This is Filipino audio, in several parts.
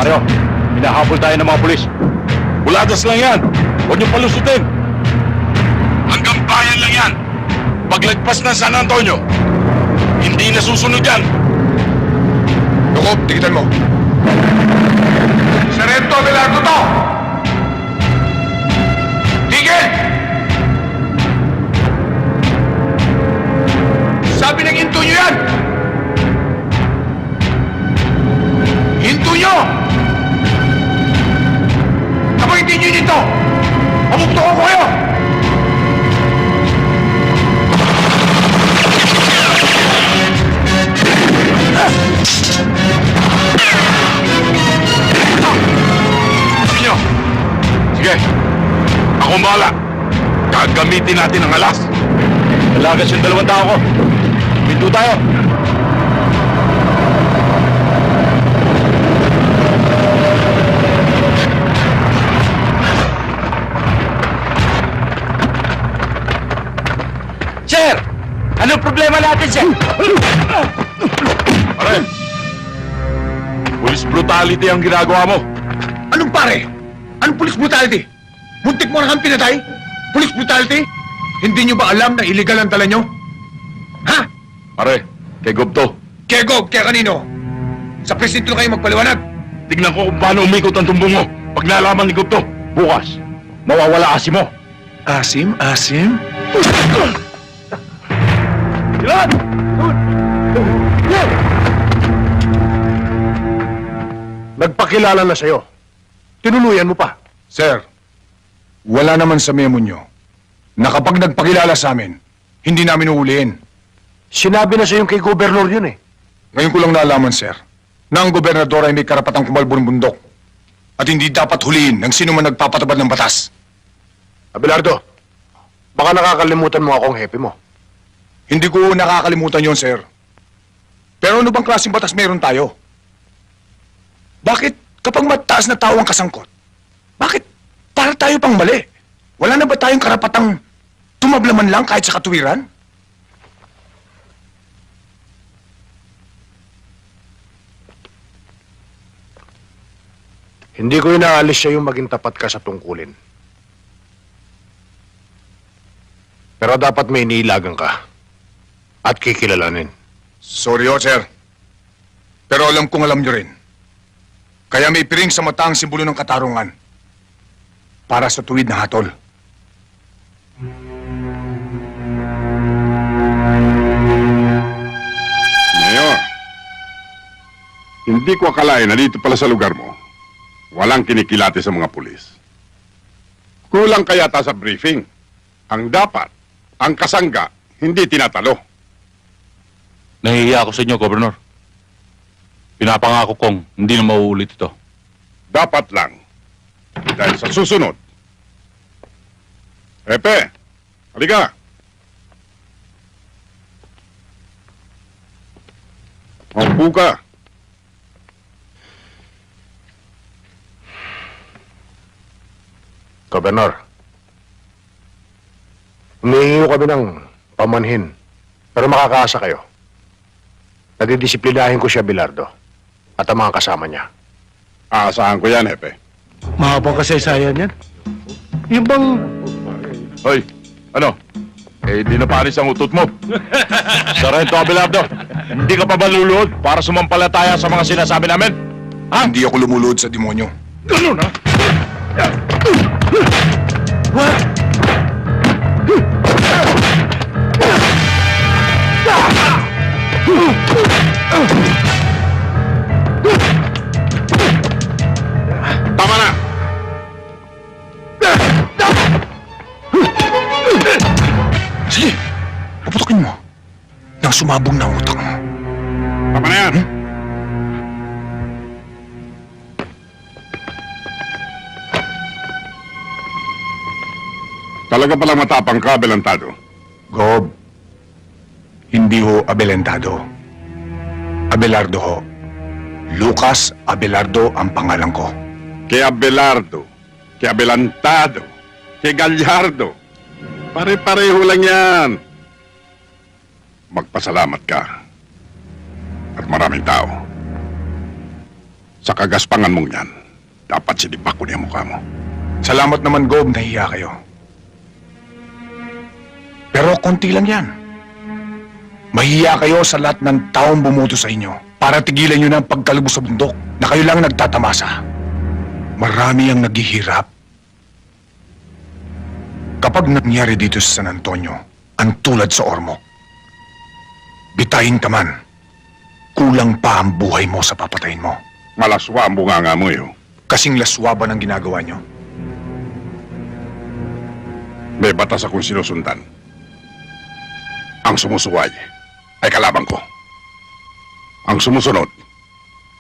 Mario, hinahabol tayo ng mga pulis. Buladas lang yan. Huwag niyong palusutin. Hanggang bayan lang yan. Paglagpas ng San Antonio, hindi nasusunod yan. Jacob, tigitan mo. Sarento Abelardo to! Tigil! Sabi ng hinto nyo yan! Hinto nyo! Kapag hindi nyo dito, pamukto ko kayo! Nyo! Sige, akong bahala. Gagamitin natin ang alas. Malagas yung dalawang tao ko. Pinto tayo. Sir! Anong problema natin, sir? Pare, police brutality ang ginagawa mo. Anong pare? Anong police brutality? Muntik mo na kang pinatay? Police brutality? Hindi nyo ba alam na illegal ang dala nyo? Ha? Pare, kay Gobto. Kaya Gob, kaya kanino? Sa presinto na kayo magpaliwanag. Tignan ko kung paano umikot ang tumbong mo. Pag nalaman ni Gobto, bukas, mawawala asim mo. Asim? Asim? Ilan! Nagpakilala na sa'yo. Tinuluyan mo pa. Sir, wala naman sa memo nyo na kapag nagpakilala sa amin, hindi namin uuliin. Sinabi na sa'yo kay gobernador yun eh. Ngayon ko lang naalaman, sir, na ang gobernador ay may karapatang kumalbo ng bundok at hindi dapat huliin ng sino man nagpapatabad ng batas. Abelardo, baka nakakalimutan mo akong hepe mo. Hindi ko nakakalimutan yon, sir. Pero ano bang klaseng batas meron tayo? Bakit kapag mataas na tao ang kasangkot, bakit para tayo pang mali? Wala na ba tayong karapatang tumablaman lang kahit sa katuwiran? Hindi ko inaalis sa'yo maging tapat ka sa tungkulin. Pero dapat may iniilagan ka at kikilalanin. Sorry, sir. Pero alam kong alam nyo rin. Kaya may piring sa mata ang simbolo ng katarungan para sa tuwid na hatol. Mayor, hindi ko akalain na dito pala sa lugar mo, walang kinikilati sa mga pulis. Kulang kaya ta sa briefing. Ang dapat, ang kasangga, hindi tinatalo. Nahihiya ako sa inyo, Gobernador. Pinapangako kong hindi na mauulit ito. Dapat lang. Dahil sa susunod. Epe, halika. Maupo ka. Gobernador, humihingi kami ng pamanhin, pero makakaasa kayo. Nadidisiplinahin ko siya, Abelardo, at ang mga kasama niya. Aasahan ko yan, Epe. Mahabang kasaysayan yan. Yung bang... Hoy, ano? Eh, di na panis ang utot mo. Sarento Abelardo, hindi ka pa ba luluhod para sumampalataya sa mga sinasabi namin? Ha? Hindi ako lumulod sa demonyo. Ganun, ha? Tama na! Sige, puputokin mo. Nang sumabog na ang utak mo. Tama na yan! Talaga palang matapang ka, Abelardo. Gob, hindi ho Abelentado. Abelardo ho. Lucas Abelardo ang pangalan ko. Kay Abelardo, kay Adelantado, kay Gallardo. Pare-pareho lang yan. Magpasalamat ka. At maraming tao. Sa kagaspangan mong yan, dapat sinipak ko niya mukha mo. Salamat naman, Gob, nahiya kayo. Pero konti lang yan. Mahiya kayo sa lahat ng taong bumuto sa inyo para tigilan nyo na ang pagkalubos sa bundok na kayo lang nagtatamasa. Marami ang naghihirap. Kapag nangyari dito sa San Antonio, ang tulad sa Ormoc, bitayin ka man, kulang pa ang buhay mo sa papatayin mo. Malaswa ang bunganga mo, eh. Kasing laswa ba ng ginagawa nyo? May batas akong sinusundan. Ang sumusuway ay kalaban ko. Ang sumusunod,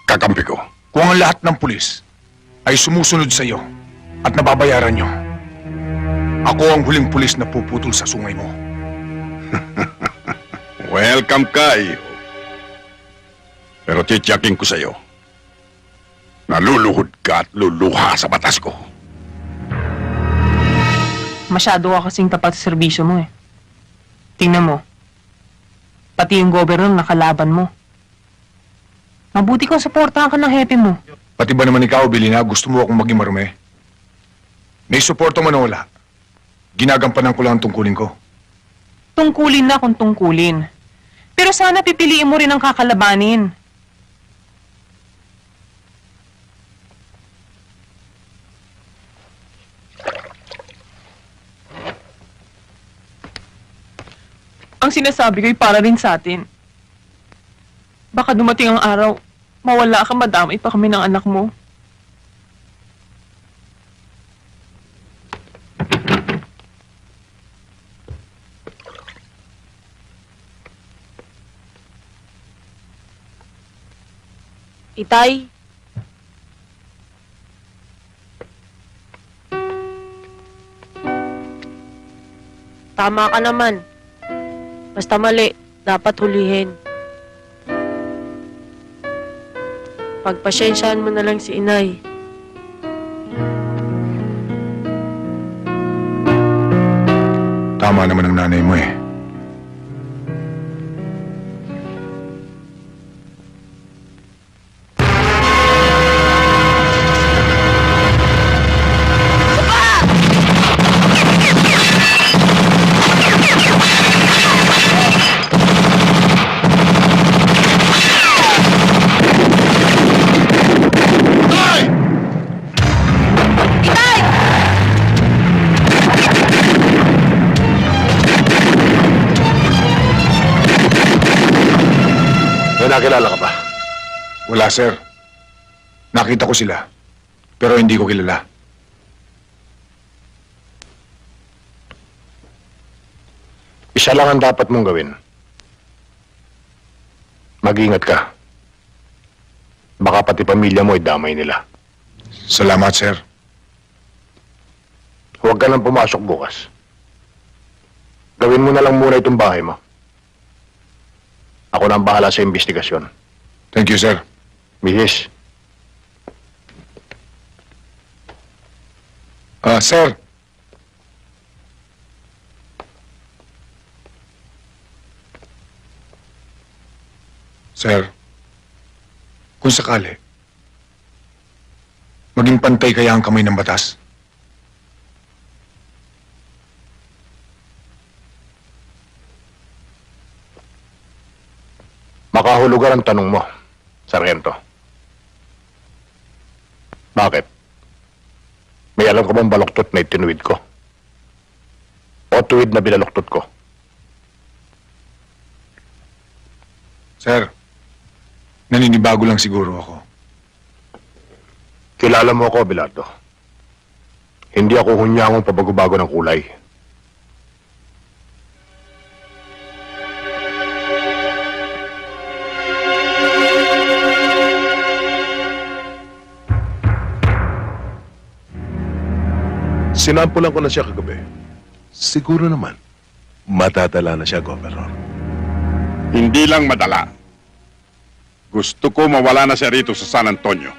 kakampi ko. Kung ang lahat ng pulis ay sumusunod sa iyo at nababayaran nyo, ako ang huling pulis na puputol sa sungay mo. Welcome ka, iyo. Pero titiyakin ko sa'yo, naluluhod ka at luluha sa batas ko. Masyado ka kasing tapat sa serbisyo mo eh. Tingnan mo. Pati yung governor nakalaban mo. Mabuti kung suportahan ka ng hepe mo. Pati ba naman ikaw, Bilina, gusto mo akong maging marumi? May suporta man o wala, ginagampanan ko lang ang tungkulin ko. Tungkulin na kung tungkulin. Pero sana pipiliin mo rin ang kakalabanin. Ang sinasabi ko'y para rin sa atin. Baka dumating ang araw, mawala ka, madamay pa kami ng anak mo. Itay. Tama ka naman. Basta mali, dapat hulihin. Pagpasyensyahan mo na lang si inay. Tama naman ang nanay mo eh. May nakilala ka ba? Wala, sir. Nakita ko sila, pero hindi ko kilala. Isa lang ang dapat mong gawin. Mag-ingat ka. Baka pati pamilya mo ay damay nila. Salamat, sir. Huwag ka nang pumasok bukas. Gawin mo na lang muna itong bahay mo. Ako na ang bahala sa investigasyon. Thank you, sir. Mihis, Sir. Sir, kung sakali, maging pantay kaya ang kamay ng batas? makahulugan ang tanong mo, Sargento. Bakit? May alam ka bang baluktot na itinuwid ko? O tuwid na binaluktot ko? Sir, naninibago lang siguro ako. Kilala mo ako, Abelardo. Hindi ako hunyangong pabago-bago ng kulay. Sinampulan ko na siya kagabi. Siguro naman, matatala na siya, Governor. Hindi lang madala. Gusto ko mawala na siya rito sa San Antonio.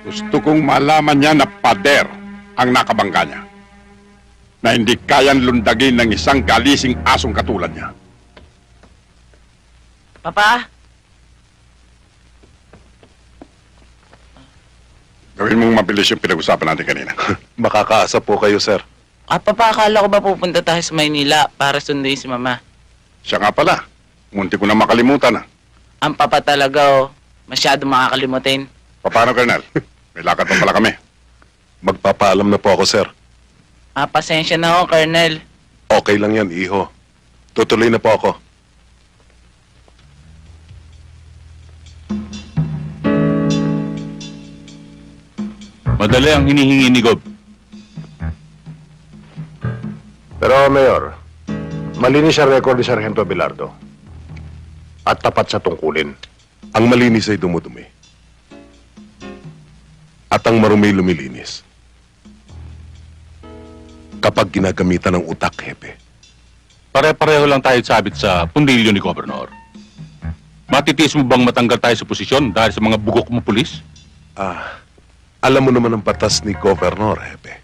Gusto kong malaman niya na pader ang nakabangga niya. Na hindi kayang lundagin ng isang galising asong katulad niya. Papa? Gawin mong mabilis yung pinag-usapan natin kanina. Makakaasa po kayo, sir. Akala ko ba pupunta tayo sa Maynila para sunduin si Mama? Siya nga pala. Munti ko na makalimutan na. Ang papa talaga, masyado makakalimutin. Paano, Colonel? May lakad pa pala kami. Magpapaalam na po ako, sir. Pasensya na ho, Colonel. Okay lang yan, iho. Tutuloy na po ako. Madali ang hinihingi ni Gob. Pero, Mayor, malinis ang record ni Sargento Abelardo. At tapat sa tungkulin. Ang malinis ay dumudumi. At ang marumi lumilinis. Kapag ginagamitan ng utak, hepe. Pare-pareho lang tayo sabit sa pundilyo ni Gobernador. Matitiis mo bang matanggal tayo sa posisyon dahil sa mga bugok mo pulis? Alam mo naman ang batas ni Governor, hepe.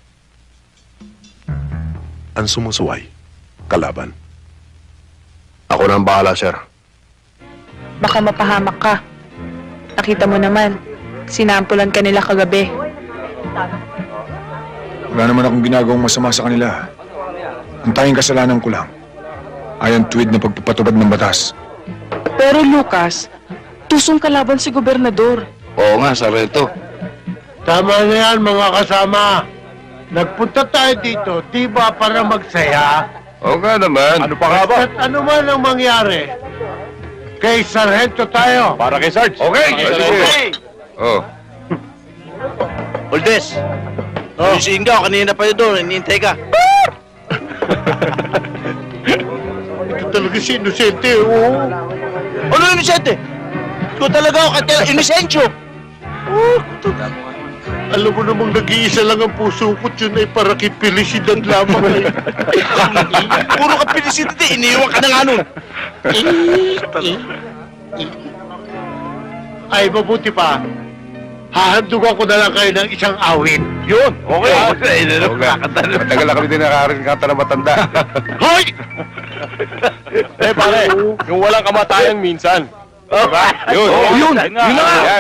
Ang sumusuway, kalaban. Ako na ang bahala, sir. Baka mapahamak ka. Nakita mo naman, sinampulan ka nila kagabi. Wala naman akong ginagawang masama sa kanila. Ang tanging kasalanan ko lang ay ang tuwid na pagpapatubad ng batas. Pero Lucas, tusong kalaban si gobernador. Oo nga, Sargento. Tama na yan, mga kasama. Nagpunta tayo dito, di ba para magsaya? Oo nga naman. Ano pa nga ba? At ano man ang mangyari, kay Sargento tayo. Para kay Sarge. Okay. Okay. Oh. Oldes! Oh. Yung singaw, kanina pa yun doon, hinihintay ka. Ito talaga si Inosente, oo. Ano yung inosente? Ikaw talaga ako, inosensyo! Alam mo namang nag-iisa lang ang puso ko, yun ay para kay Felicidad lamang. Puro ka pinisidad eh, iniiwan ka na nga nun. Ay, mabuti pa. Hahandugan ko na lang kayo ng isang awit. Yun, okay. Tagal na kami din nakarinig kanta na matanda. Hoy! Pare, yung walang kamatayan minsan. Diba? Yun. Yun na nga.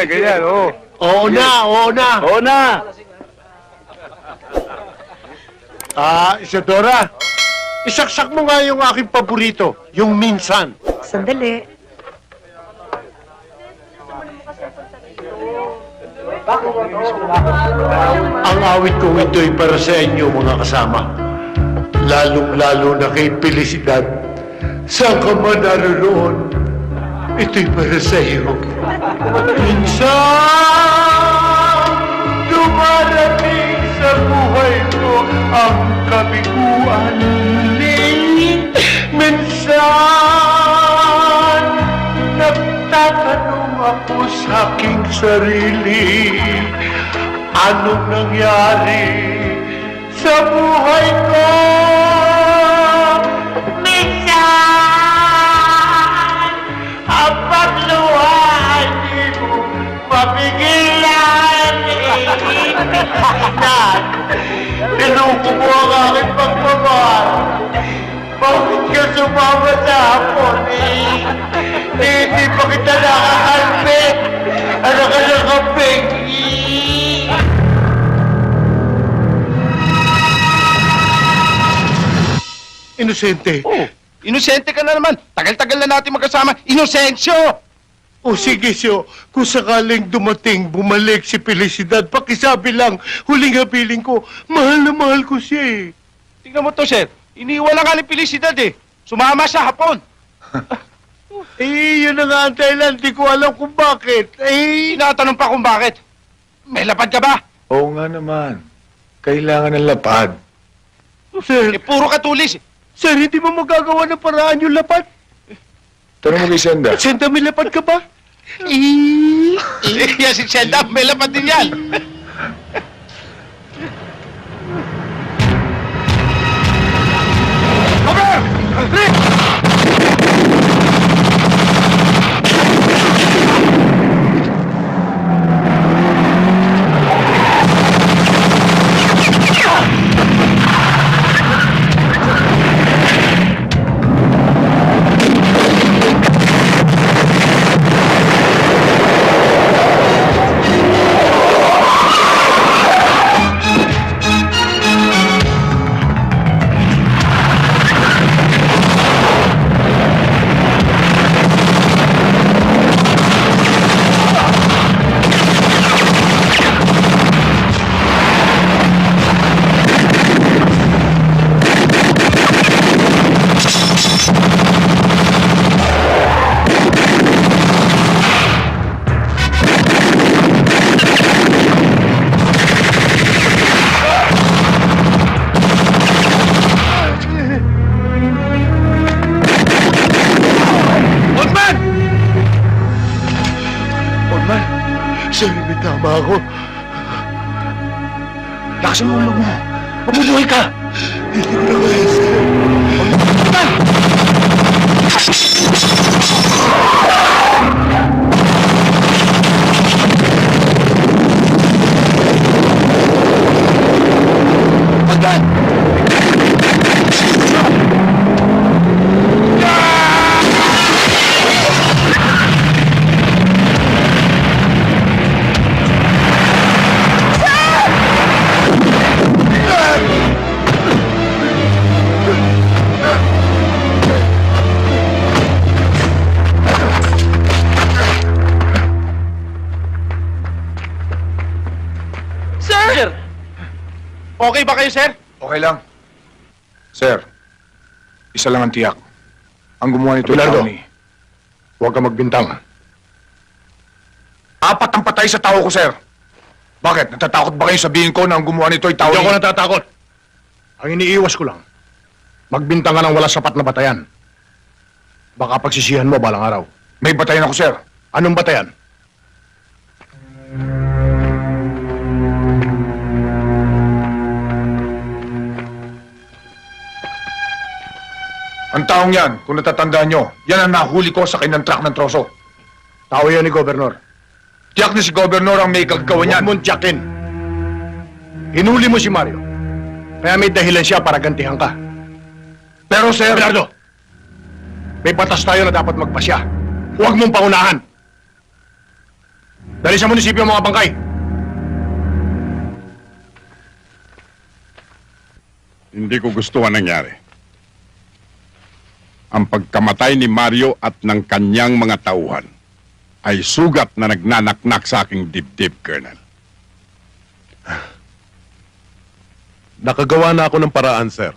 Yan, ganyan, oo. Oo na, oo na. Oo na. Isadora, isaksak mo nga yung aking paborito, yung minsan. Sandali. Ang awit ko ito'y para sa inyo, mga kasama. Lalong-lalo na kay Felicidad. Saan ka man naroon, ito'y para sa iyo. Minsan, dumarating sa buhay ko ang kabiguan. Minsan, nagtatanong ako sa aking sarili, anong nangyari sa buhay ko? Minsan, ang pagluha ay di mo mapigilan. Tinoko mo ang aking pagmamahal. Bakit ka sumama sa hapon hindi pa kita nakakalpit. Ano ka nakapig? Inosente. Oh, inosente ka na naman. Tagal-tagal na natin magkasama. Inosensyo! O sige, Syo, kung sakaling dumating, bumalik si Felicidad, pakisabi lang, huling habiling ko, mahal na mahal ko siya eh. Tingnan mo to, sir. Iniwan na nga ni Felicidad eh. Sumama sa hapon. Yun na nga ang dahilan, di ko alam kung bakit. Tinatanong pa kung bakit. May lapad ka ba? Oo nga naman. Kailangan ng lapad. Sir, Puro katulis. sir, hindi mo magagawa ng paraan yung lapad. Tanong mo kay Senda. Senta, may lapad ka ba? Yan si Senda, may lapad din yan. Relax ang ulo mo. Mabubuhay ka. Hindi ko na kaya, sir. Pagdaan. Sir! Okay ba kayo, sir? Okay lang. Sir, isa lang ang tiyak. Ang gumawa nito ay Bilardo. tao ni... Huwag ka magbintang. Apat ang patay sa tao ko, sir. Bakit? Natatakot ba kayo sabihin ko na ang gumawa nito ay tao Hindi ni... ako natatakot. Ang iniiwas ko lang, magbintang ka ng wala sapat na batayan. Baka pagsisihan mo balang araw. May batayan ako, sir. Anong batayan? Ang taong yan, kung natatandaan nyo, yan ang nahuli ko sa kanyang truck ng troso. Tao yan ni Gobernador. Tiyak ni si Gobernador ang may gaggawa Huwag niyan. mong tiyakin. Hinuli mo si Mario. Kaya may dahilan siya para gantihan ka. Pero, sir... Bernardo, may batas tayo na dapat magpasya. Huwag mong paunahan. Dali sa munisipyo ang mga bangkay. Hindi ko gusto ang nangyari. Ang pagkamatay ni Mario at ng kanyang mga tauhan ay sugat na nagnanaknak sa aking dibdib, Colonel. Nakagawa na ako ng paraan, sir.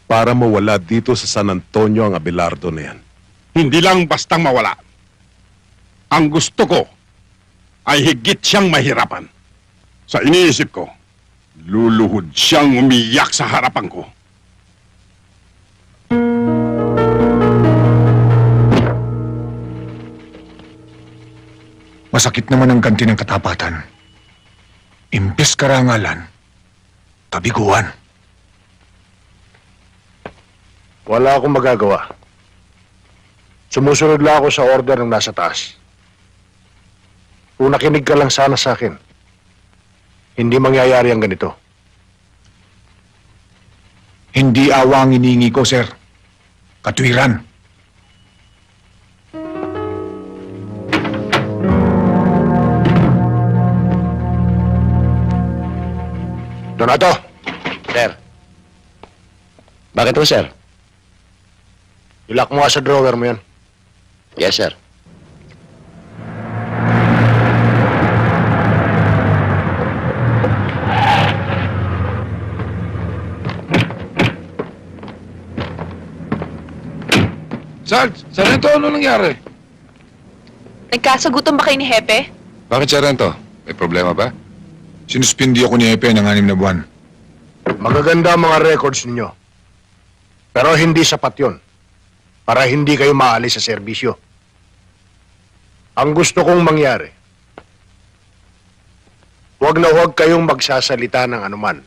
Para mawala dito sa San Antonio ang Abelardo na yan. Hindi lang bastang mawala. Ang gusto ko ay higit siyang mahirapan. Sa iniisip ko, luluhod siyang umiyak sa harapan ko. Masakit naman ang ganti ng katapatan. Imbes karangalan, kabiguan. Wala akong magagawa. Sumusunod lang ako sa order ng nasa taas. Kung nakinig ka lang sana sa akin, hindi mangyayari ang ganito. Hindi awa ang iniingi ko, sir. Katwiran. Donato! Sir. Bakit po, sir? Ilak mo nga sa drawer mo yan. Yes, sir. Sarento, ano nangyari? Nagkasagutan ba kayo ni Hepe? Bakit, Sarento? May problema ba? Sinuspindi ako ni Epe ng 6 na buwan. Magaganda ang mga records ninyo. Pero hindi sapat yon para hindi kayo maalis sa serbisyo. Ang gusto kong mangyari, huwag na huwag kayong magsasalita ng anuman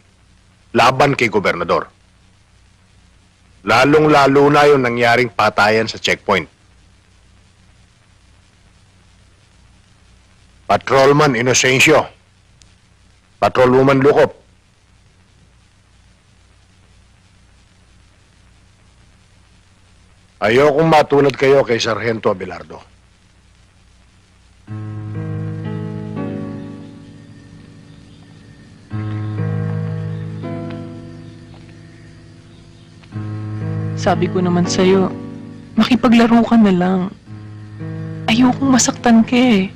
laban kay Gobernador. Lalong-lalo na yung nangyaring patayan sa checkpoint. Patrolman Inocencio, Patrolwoman Lukop, ayokong matulad kayo kay Sargento Abelardo. Sabi ko naman sa'yo, makipaglaro ka na lang. Ayokong masaktan ka eh.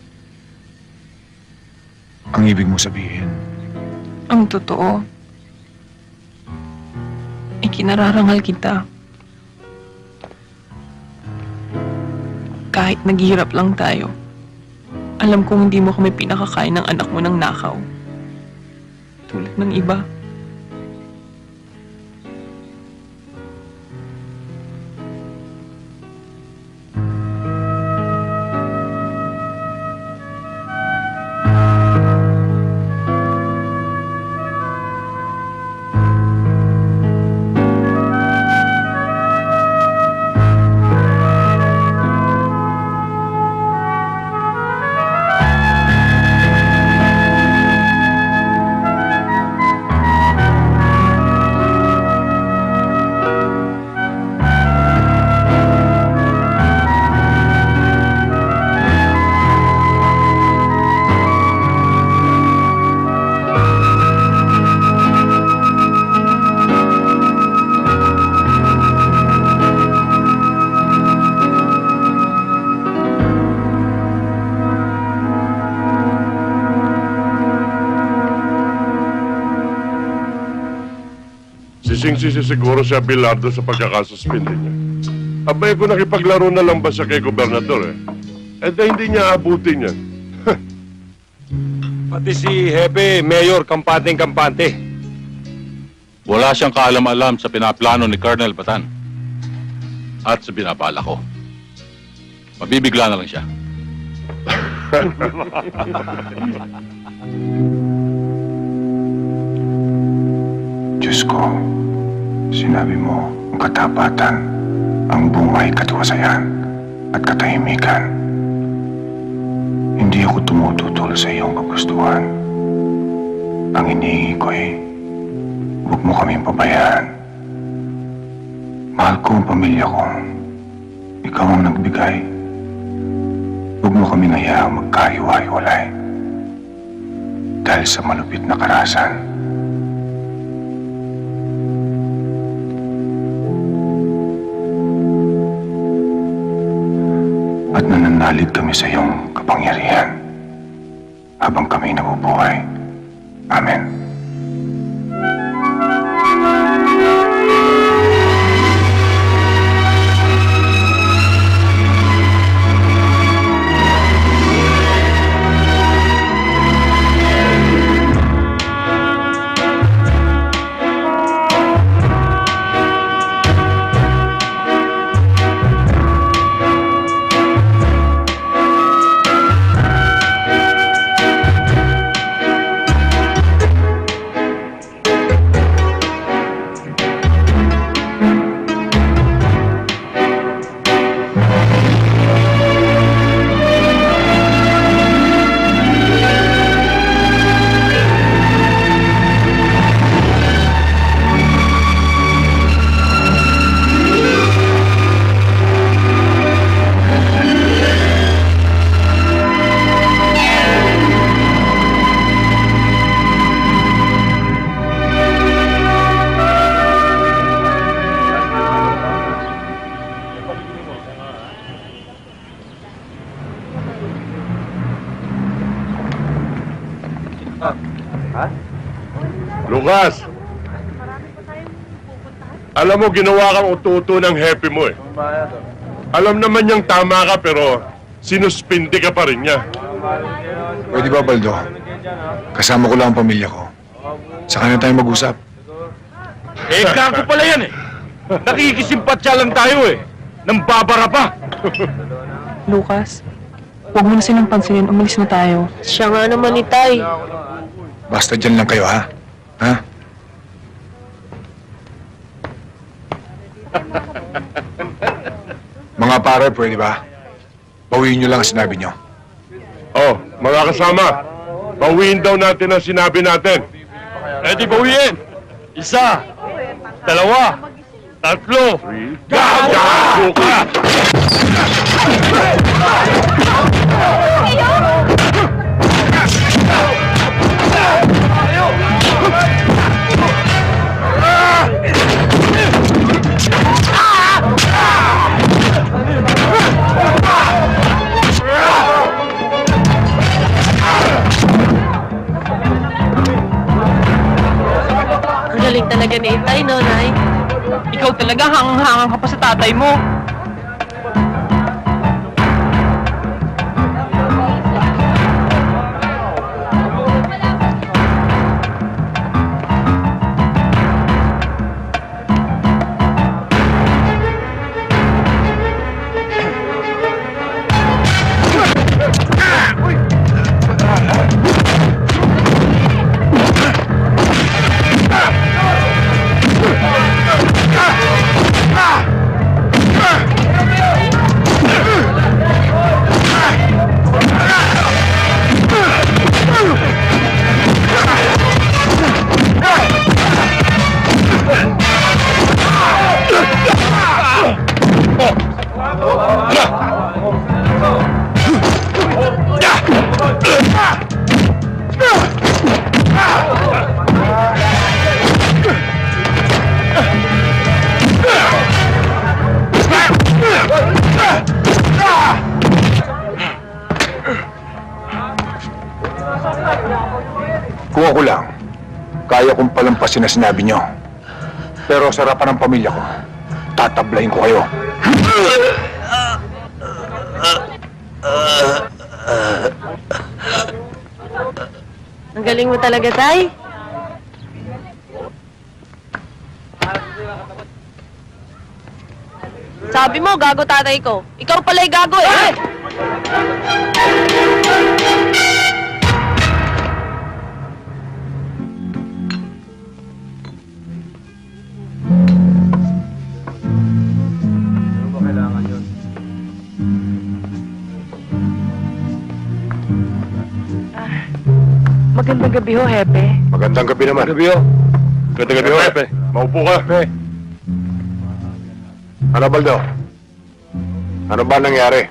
Ang ibig mo sabihin, Ang totoo, ikinararangal kita. Kahit naghihirap lang tayo, alam kong hindi mo kami pinakakain ng anak mo ng nakaw. Tulad ng iba. nasing-sisi siguro si Abelardo sa pagkakasuspindi niya. Abay ko nakipaglaro na lang ba siya kay Gobernador eh? Eh di hindi niya abutin yan. Pati si Hepe, Mayor, kampanteng-kampante. Wala siyang kaalam-alam sa pinaplano ni Colonel Batan. At sa binabala ko. Mabibigla na lang siya. Diyos ko, sinabi mo ang katapatan, ang bungay katiwasayan at katahimikan. Hindi ako tumututol sa iyong kagustuhan. Ang inihingi ko ay, huwag mo kaming pabayaan. Mahal ko ang pamilya ko. Ikaw ang nagbigay. Huwag mo kaming hayaang magkahiwa-hiwalay. Dahil sa malupit na karahasan. At nananalig kami sa iyong kapangyarihan habang kami nabubuhay. Amen. Lucas! Alam mo, ginawa kang ututo ng happy mo eh. Alam naman niyang tama ka pero sinuspindi ka pa rin niya. Pwede ba, Baldo? Kasama ko lang ang pamilya ko. Saka na tayo mag-usap. Eh, kako pala yan eh. Nakikisimpatya lang tayo eh. Nang babara pa. Lucas, huwag mo na silang pansinin. Umalis na tayo. Siya nga naman, Itay. Basta dyan lang kayo, ha? Ha? Mga pare, pwede ba? Bawiin nyo lang ang sinabi nyo. Oh, mga kasama, bawiin daw natin ang sinabi natin. Eh di bawiin. Isa. Dalawa. Tatlo. Gago ka! Ang galing talaga ni Itay, no, Nay? Ikaw talaga hangang-hangang ka pa sa tatay mo. Kung ako lang, kaya kong palampasin na sinabi nyo. Pero sa harapan ng pamilya ko, tatablayin ko kayo. Ang galing mo talaga, tay. Sabi mo, gago tatay ko. Ikaw pala'y gago eh. Magandang gabi ho, Hepe. Magandang gabi naman. Gabi ho. Ganda gabi ho, Hepe. Maupo ka. Ano, Baldo? Ano ba nangyari?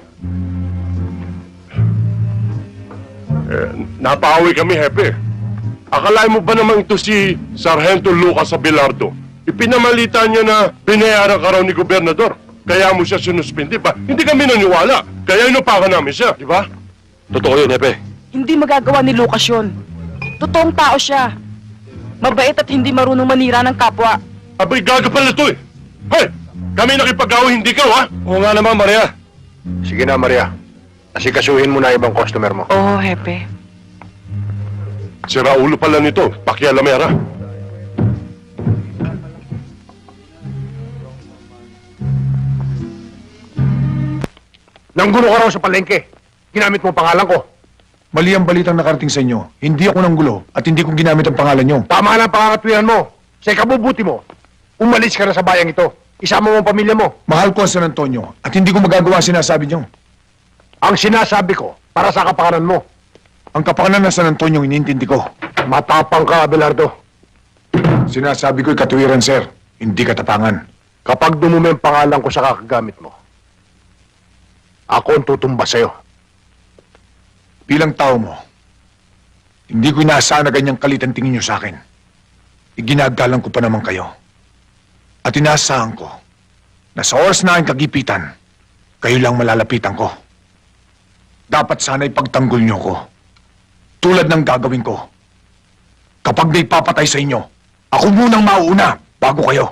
Napahawi kami, Hepe. Akalain mo ba naman ito si Sargento Lucas Abelardo? Ipinamalita niya na binayaran ka raw ni Gobernador. Kaya mo siya sinuspindi pa. Hindi kami naniwala. Kaya inupakan namin siya, di ba? Totoo yun, Hepe. Hindi magagawa ni Lucas yun. Totoong tao siya. Mabait at hindi marunong manira ng kapwa. Abay, gaga pala ito eh. Hoy! Kami nakipag-away, hindi ka, ha? Oo nga naman, Maria. Sige na, Maria. Asikasuhin mo na ibang customer mo. Oo, Hepe. Si Raulo pala nito, pakialamera. Nanggulo ka raw sa palengke. Ginamit mo ang pangalan ko. Mali ang balitang nakarating sa inyo. Hindi ako nanggulo at hindi ko ginamit ang pangalan nyo. Tama na ang pangangatwiran mo. Sa ikabubuti mo, umalis ka na sa bayang ito. Isama mo ang pamilya mo. Mahal ko ang San Antonio at hindi ko magagawa ang sinasabi nyo. Ang sinasabi ko, para sa kapakanan mo. Ang kapakanan ng San Antonio inintindi ko. Matapang ka, Abelardo. Sinasabi ko'y katuwiran, sir. Hindi katapangan. Kapag dumumi ang pangalan ko sa kakagamit mo, ako ang tutumba sa'yo. Bilang tao mo, hindi ko inaasahan na ganyang kalit ang tingin nyo sa akin. Iginagalang ko pa naman kayo. At inaasahan ko na sa oras na aking kagipitan, kayo lang malalapitan ko. Dapat sana'y pagtanggol nyo ko. Tulad ng gagawin ko. Kapag may papatay sa inyo, ako munang mauuna bago kayo.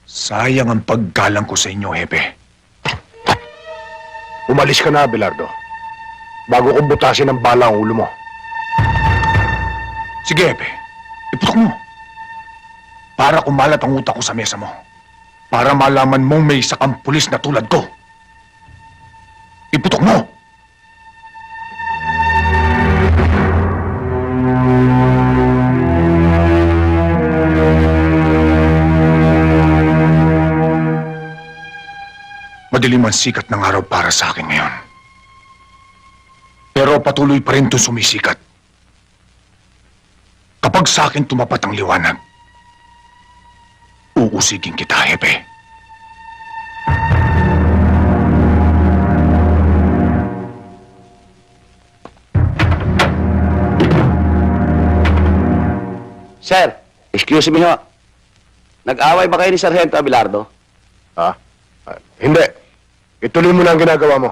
Sayang ang paggalang ko sa inyo, Hepe. Umalis ka na, Abelardo. Bago kong butasin ng bala ang ulo mo. Sige, Hepe. Iputok mo. Para kumalat ang utak ko sa mesa mo. Para malaman mong may isa kang pulis na tulad ko. Iputok mo! Madilim ang sikat ng araw para sa akin ngayon. Pero patuloy pa rin itong sumisikat. Kapag sa akin tumapat ang liwanag, uusigin kita, Hepe. Sir, excuse me ho. Nag-away ba kayo ni Sargento Abelardo? Ha? Hindi. Ituloy mo na ang ginagawa mo.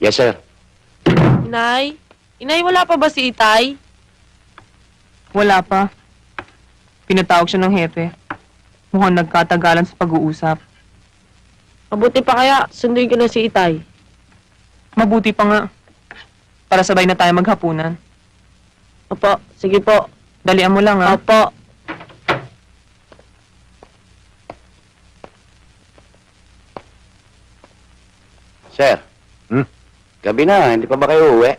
Yes, sir. Inay? Inay, wala pa ba si Itay? Wala pa. Pinatawag siya ng hepe. Mukhang nagkatagalan sa pag-uusap. Mabuti pa kaya, sunduin ko na si Itay. Mabuti pa nga. Para sabay na tayo maghapunan. Opo, sige po. Dalian mo lang, ha? Opo. Sir. Gabi na, hindi pa ba kayo uwi?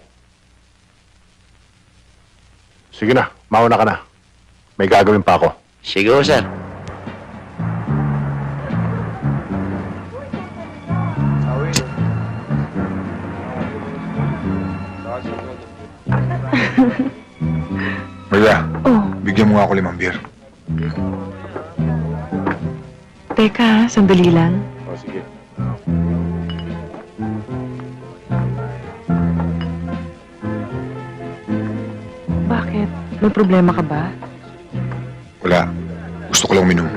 Sige na, mauna ka na. May gagawin pa ako. Sige ho, sir. Maria, Oh, bigyan mo nga ako 5 beer. teka, sandali lang. O, sige. Bakit? May problema ka ba? Wala. Gusto ko lang uminom.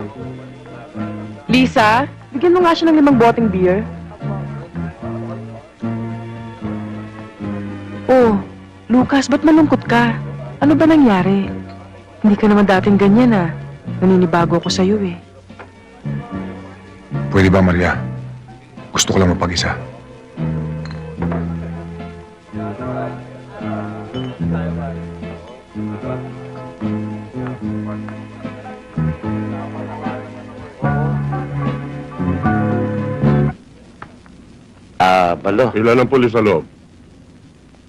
Lisa, bigyan mo nga siya ng 5 boteng beer. Oh, Lucas, ba't malungkot ka? Ano ba nangyari? Hindi ka naman dating ganyan ah. Naninibago ako sa'yo eh. Pwede ba, Maria? Gusto ko lang mapag-isa. Baldo. Ilan ang pulis sa loob?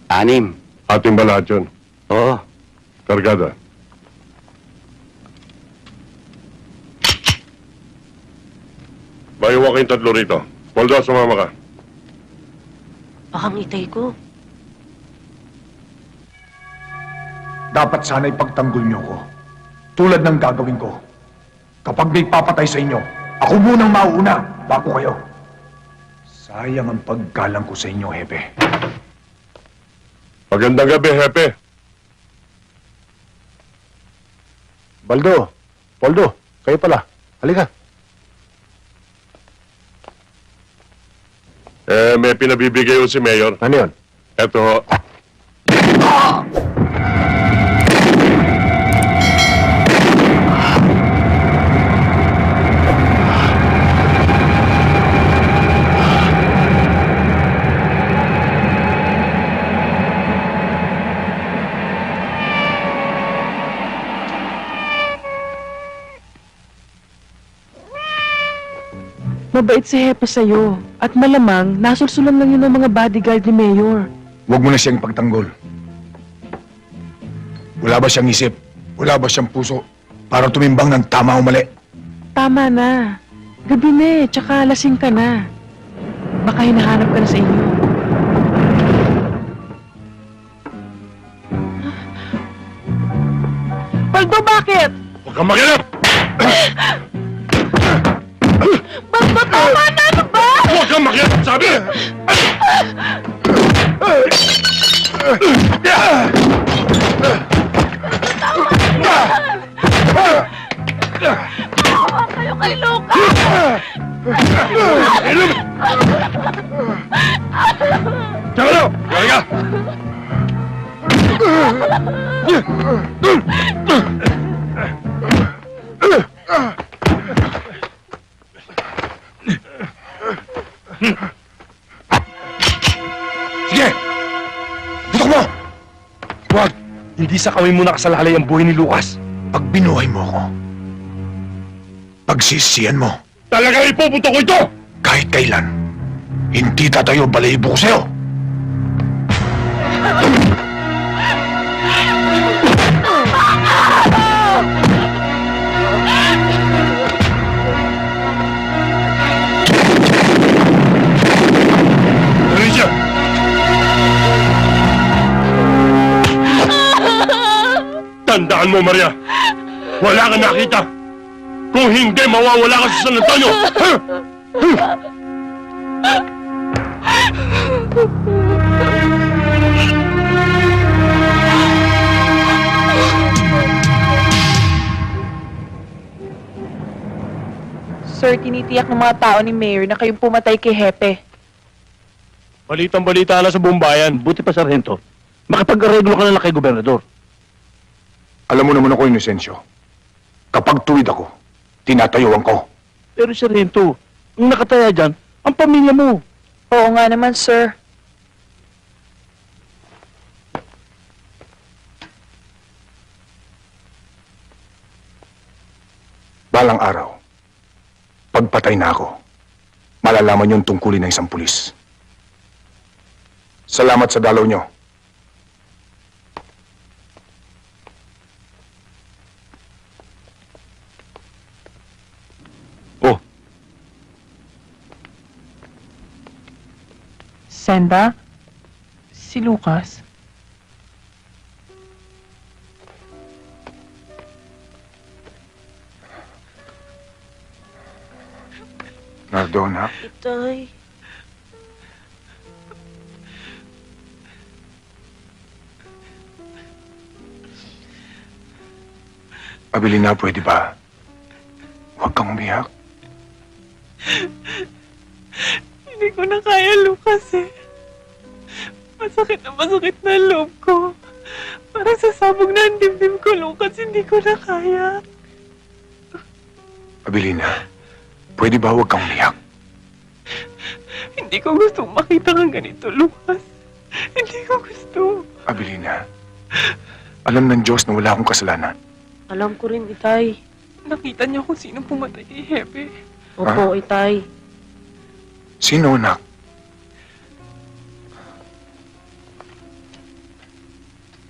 6. Ating ba lahat yun? Oo. Kargada. Bayawa kayong 3 rito. Poldo, sumama ka. Baka ngitay ko. Dapat sana ipagtanggol niyo ko. Tulad ng gagawin ko. Kapag may papatay sa inyo, ako munang mauuna bago kayo. Sayang ang paggalang ko sa inyo, Hepe. Magandang gabi, Hepe. Baldo, Poldo, kayo pala. Halika. May pinabibigay ko si Mayor. Ano yun? Eto, Mabait si Hepe sa'yo. At malamang, nasulsulan lang yun ng mga bodyguard ni Mayor. Huwag mo na siyang pagtanggol. Wala ba siyang isip? Wala ba siyang puso? Para tumimbang ng tama o mali? Tama na. Gabi na eh, tsaka lasing ka na. Baka hinahanap ka na sa inyo. Baldo, bakit? huwag kang makialam! Baldo, tama na! Ano ba? Huwag kang makialam, sabi! Tawa kayo kay Luca! Tsaka na! Kaya ka! Sige! Butok mo! Huwag! Hindi sa kami muna kasalalay ang buhay ni Lucas. Pag binuhay mo ako, pagsisiyan mo, Talagang ipupunto ko ito! kahit kailan, hindi tatayo balahibo ko sa'yo! Dali siya! Tandaan mo, Maria! Wala kang nakita! Kung hindi, mawawala ka sa San Antonio! Ha? Sir, tinitiyak ng mga tao ni Mayor na kayong pumatay kay Hepe. Balitang-balita na sa buong bayan. Buti pa, Sargento. Makapag-areglo ka na lang kay Gobernador. Alam mo naman ako, Inocencio. Kapag tuwid ako, tinatayuan ko. Pero, Sargento, ang nakataya dyan, ang pamilya mo. Oo nga naman, sir. Balang araw, pagpatay na ako, malalaman yung tungkulin ng isang pulis. Salamat sa dalaw nyo. Oh, Senda? Si Lucas? Nardo, anak. Itay. Abilina, pwede ba? Huwag kang umiyak. Hindi ko na kaya, Lucas eh. Masakit na loob ko. Parang sasabog na ang dibdib ko, Lucas. Hindi ko na kaya. Abilina, pwede ba huwag kang umiyak? Hindi ko gusto makita kang ganito, Lucas. Hindi ko gusto. Abilina, alam ng Diyos na wala akong kasalanan. Alam ko rin, Itay. Nakita niya kung sino pumatay kay Hepe. Opo, Itay. Sino, anak?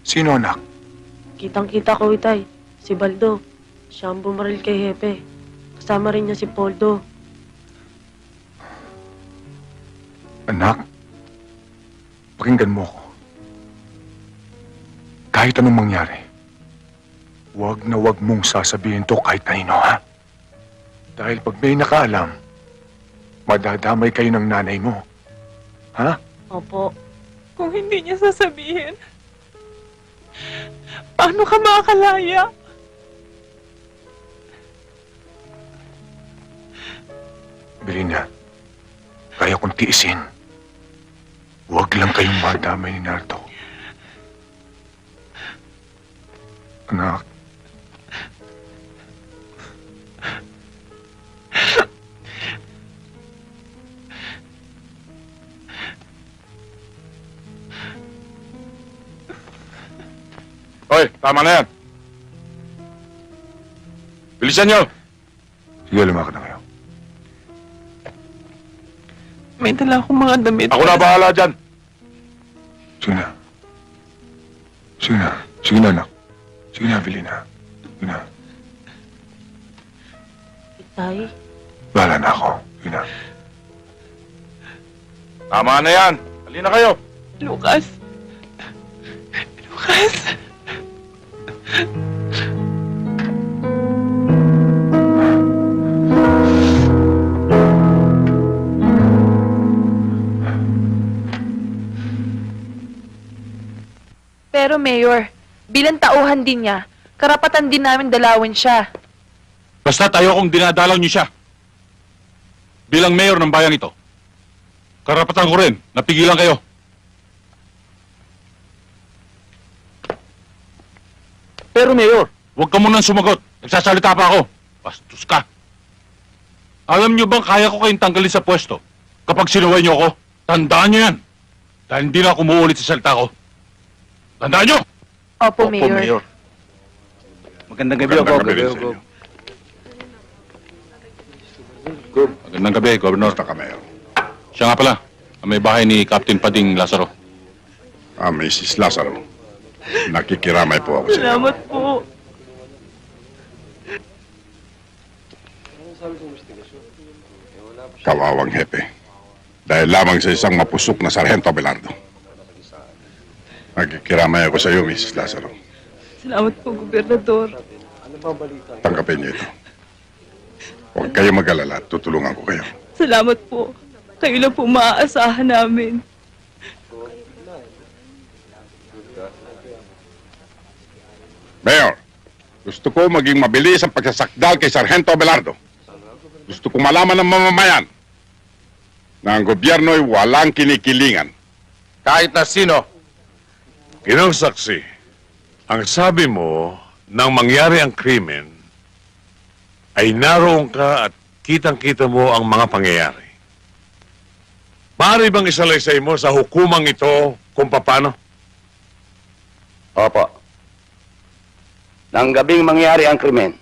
Sino, anak? Kitang-kita ko, Itay. Si Baldo. Siya ang bumaril kay Hepe. Kasama rin niya si Poldo. Anak, pakinggan mo ko. Kahit anong mangyari, huwag na huwag mong sasabihin to kahit kanino, ha? Dahil pag may nakaalam, madadamay kayo ng nanay mo. Ha? Opo. Kung hindi niya sasabihin, paano ka makakalaya? Belina, kaya kong tiisin. Huwag lang kayong madamay ni Nardo. Anak. Hoy, tama na yan. Bilisan nyo! Sige, lumakad na kayo. May dala akong mga damit. Ako na bahala dyan. Sige na. Sige na. Sige na, anak. Sige na, Belina. Sige na. Itay? Bahala na ako. Sige na. Tama na yan. Halina kayo. Lucas. Lucas. Pero Mayor, bilang tauhan din niya, karapatan din namin dalawin siya. Basta't ayokong dinadalaw niyo siya. Bilang mayor ng bayan ito, karapatan ko rin, napigilan kayo. Pero Mayor, huwag ka munang sumagot. Nagsasalita pa ako. Bastos ka. Alam niyo bang kaya ko kayong tanggalin sa pwesto kapag sinuway niyo ako? Tandaan niyo yan. Dahil hindi na ako umuulit sa salita ko. Tandaan niyo! Opo, Mayor. Magandang gabi, Magandang gabi rin sa inyo. Magandang gabi, Governor. Basta ka, Mayor. Siya nga pala, ang may bahay ni Captain Pading Lazaro. Mrs. Lazaro. Nakikiramay po ako sa inyo. Salamat po. Kawawang hepe. Dahil lamang sa isang mapusok na Sargento Abelardo. Nakikiramay ako sa iyo, Mrs. Lazaro. Salamat po, Gobernador. Tanggapin niyo ito. Huwag kayo mag-alala at tutulungan ko kayo. Salamat po. Kayo lang po maaasahan namin. Mayor, gusto ko maging mabilis ang pagsasakdal kay Sargento Abelardo. Gusto ko malaman ng mamamayan na ang gobyerno ay walang kinikilingan. Kahit na sino. Ginong saksi, ang sabi mo nang mangyari ang krimen ay naroon ka at kitang-kita mo ang mga pangyayari. Maaari bang isalaysay mo sa hukumang ito kung paano? Opo. Nang gabing mangyari ang krimen,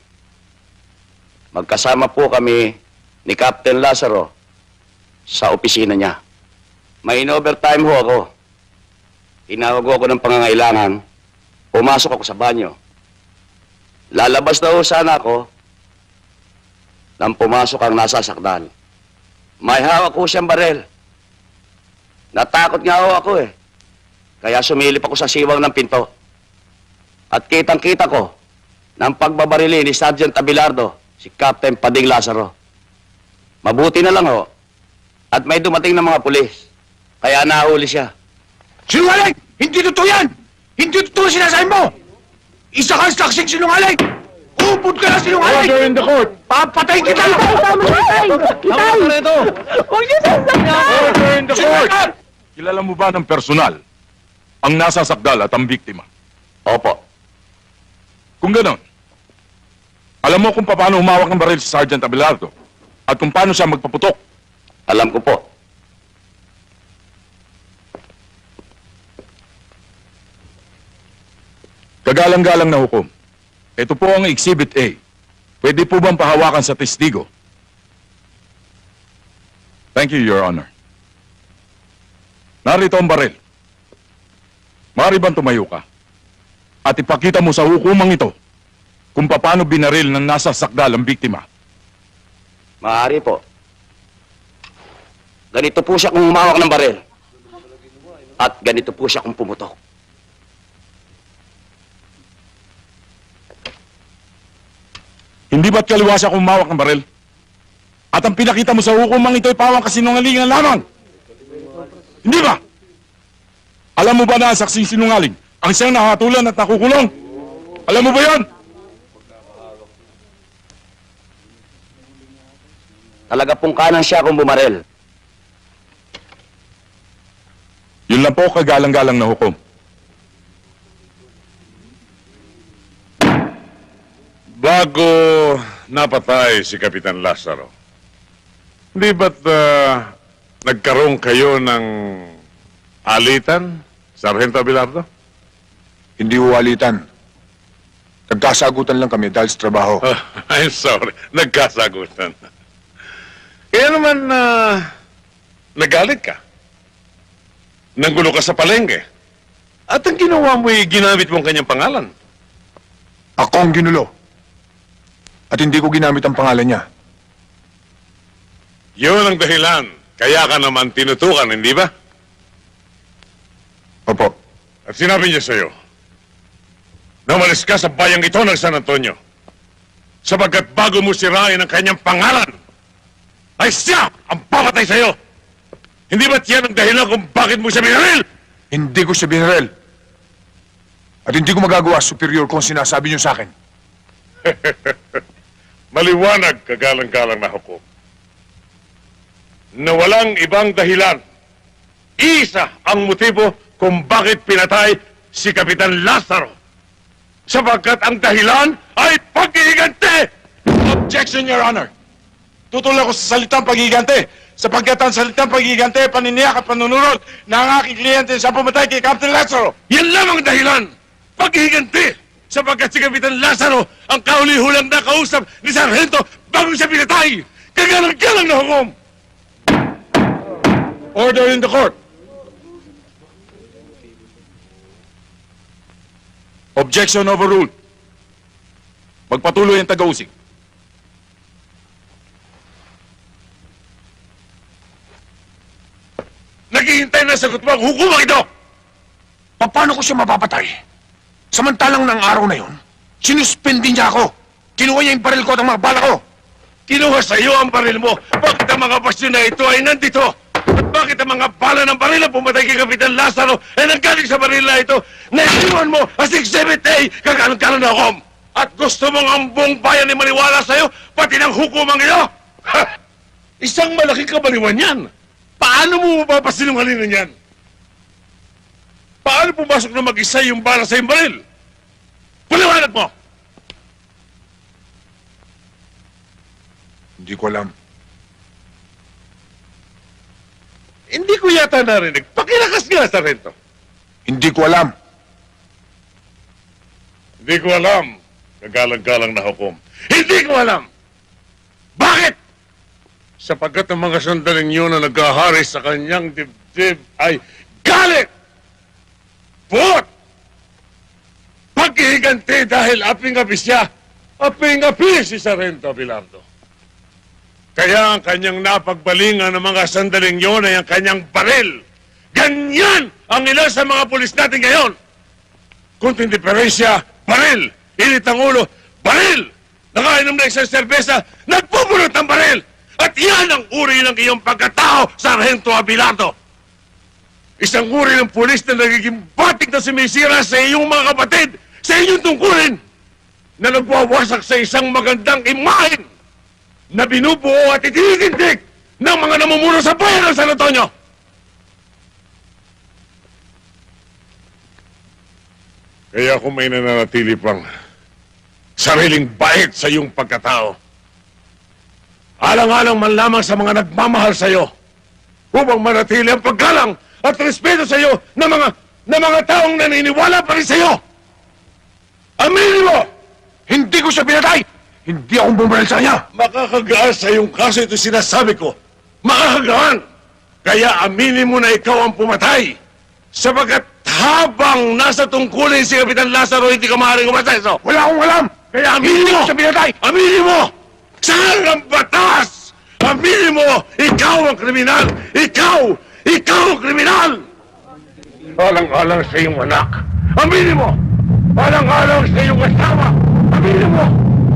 magkasama po kami ni Captain Lazaro sa opisina niya. May in-overtime ho ako. Tinawag ako ng pangangailangan, pumasok ako sa banyo. Lalabas na ho sana ako nang pumasok ang nasasakdal. May hawak ko siyang barel. Natakot nga ho ako eh. Kaya sumilip ako sa siwang ng pinto. At kitang-kita ko ng pagbabarili ni Sergeant Abelardo, si Captain Pading Lazaro. Mabuti na lang ho. At may dumating na mga pulis. Kaya nahuli siya. Sinungaling! Hindi totoo yan! Hindi totoo sinasabi mo! Isa kang saksing sinungaling! Upod ka na sinungaling! Order in the court! Papatay kita! Huwag niyo sasaktan! Order in the court! Kilala mo ba ng personal ang nasasakdal at ang biktima? Opo. Kung ganon, Alam mo kung paano humawak ng baril si Sergeant Abelardo at kung paano siya magpaputok. Alam ko po. Kagalang-galang na hukom. Ito po ang Exhibit A. Pwede po bang pahawakan sa testigo? Thank you, Your Honor. Narito ang baril. Maaari bang tumayo ka? At ipakita mo sa hukumang ito kung paano binaril ng nasa sakdal ang biktima. Maaari po. Ganito po siya kung humawak ng baril. At ganito po siya kung pumutok. Hindi ba't kaliwa siya kung humawak ng baril? At ang pinakita mo sa hukumang ito ay pawang kasinungalingan lamang. Hindi ba? Alam mo ba na ang saksing sinungaling ang siyang nakatulan at nakukulong? Alam mo ba yan? Talaga pong kanan siya kung bumaril. Yun lang po kagalang-galang na hukom. Bago napatay si Kapitan Lazaro, hindi ba't nagkaroon kayo ng alitan, Sargento Abelardo? Hindi uwalitan. Nagkasagutan lang kami dahil sa trabaho. I'm sorry, nagkasagutan. Kaya naman, nagalit ka. Nanggulo ka sa palengke. At ang ginawa mo ay ginamit mo ang kanyang pangalan. Ako ang ginulo. At hindi ko ginamit ang pangalan niya. Yun ang dahilan. Kaya ka naman tinutukan, hindi ba? Opo. At sinabi niya sa'yo, na umalis ka sa bayang ito ng San Antonio. Sapagkat bago mo sirain ang kanyang pangalan, ay siya ang papatay sa'yo. Hindi ba't yan ang dahilan kung bakit mo siya binaril? Hindi ko siya binaril. At hindi ko magagawa superior kung sinasabi niyo sa akin. Maliwanag, kagalang-galang na hukom, na walang ibang dahilan. Isa ang motibo kung bakit pinatay si Kapitan Lazaro. Sapagkat ang dahilan ay pag-iigante! Objection, Your Honor. Tutulak ko sa salitang pag-igante sapagkat ang salitang pag-igante ay paniniyak at panunurot na ang aking kliyente sa pumatay kay Captain Lazaro. Yan lamang ang dahilan! Pag-iigante! Sapagkat si Kapitan Lazaro ang kauli-hulang nakausap ni Sargento bago siya pinatay! Kagalang-galang na hukom! Order in the court. Objection overruled. Magpatuloy ang taga-usig. Naghihintay na sagot mo ang hukumang ito! Paano ko siya mapapatay? Samantalang ng araw na yon, sinuspindi niya ako. Kinuha niya yung baril ko at ang mga bala ko. Kinuha sa iyo ang baril mo. Bakit ang mga basyon na ito ay nandito? At bakit ang mga bala ng baril na pumatay kay Kapitan Lazaro ay nanggaling sa baril na ito? Naisiwan mo as Exhibit A, kagalang-galang na hukom. At gusto mong ang buong bayan ay maniwala sa iyo, pati ng hukumang iyo? Ha! Isang malaking kabaliwan yan. Paano mo mapapasinungalingan yan? Paano pumasok na mag-isa yung bala sa iyong baril? Paliwanag mo! Hindi ko alam. Hindi ko yata narinig. Pakilakas nga, Sargento. Hindi ko alam. Hindi ko alam. Kagalang-galang na hukom. Hindi ko alam! Bakit? Sapagkat ang mga sandaling yun na naghahari sa kanyang dibdib ay galit! Puot! Paghihiganti dahil aping-api siya, aping-api si Sargento Abelardo. Kaya ang kanyang napagbalingan ng mga sandaling yun ay ang kanyang baril. Ganyan ang ilan sa mga pulis natin ngayon. Kunting diferensya, baril. Init ang ulo, baril. Nakainom na isang serbesa, nagpupulot ng baril. At yan ang uri ng iyong pagkatao, Sargento Abelardo. Isang uri ng pulis na nagiging batik na sumisira sa iyong mga kapatid, sa inyong tungkulin, na nagwawasak sa isang magandang imahen na binubuo at itinitindig ng mga namumuno sa bayan ng San Antonio. Kaya kung may nananatili pang sariling bait sa iyong pagkatao. Alang-alang man lamang sa mga nagmamahal sa iyo upang manatili ang paggalang at respeto sa iyo ng mga taong naniniwala pa rin sa iyo. Aminin mo! Hindi ko siya pinatay! Hindi akong bumaril sa kanya! Makakagaan sa iyong kaso ito sinasabi ko. Makakagaan! Kaya aminin mo na ikaw ang pumatay. Sapagkat habang nasa tungkulin si Kapitan Lazaro, hindi ka maaaring umaseso. Wala akong alam! Kaya Hindi aminin mo! ko siya pinatay! Aminin mo! Saan ang batas? Aminin mo! Ikaw ang kriminal! Ikaw! Ikaw ang kriminal! Alang-alang sa iyong anak. Aminin mo! Alang-alang sa iyong asawa. Aminin mo!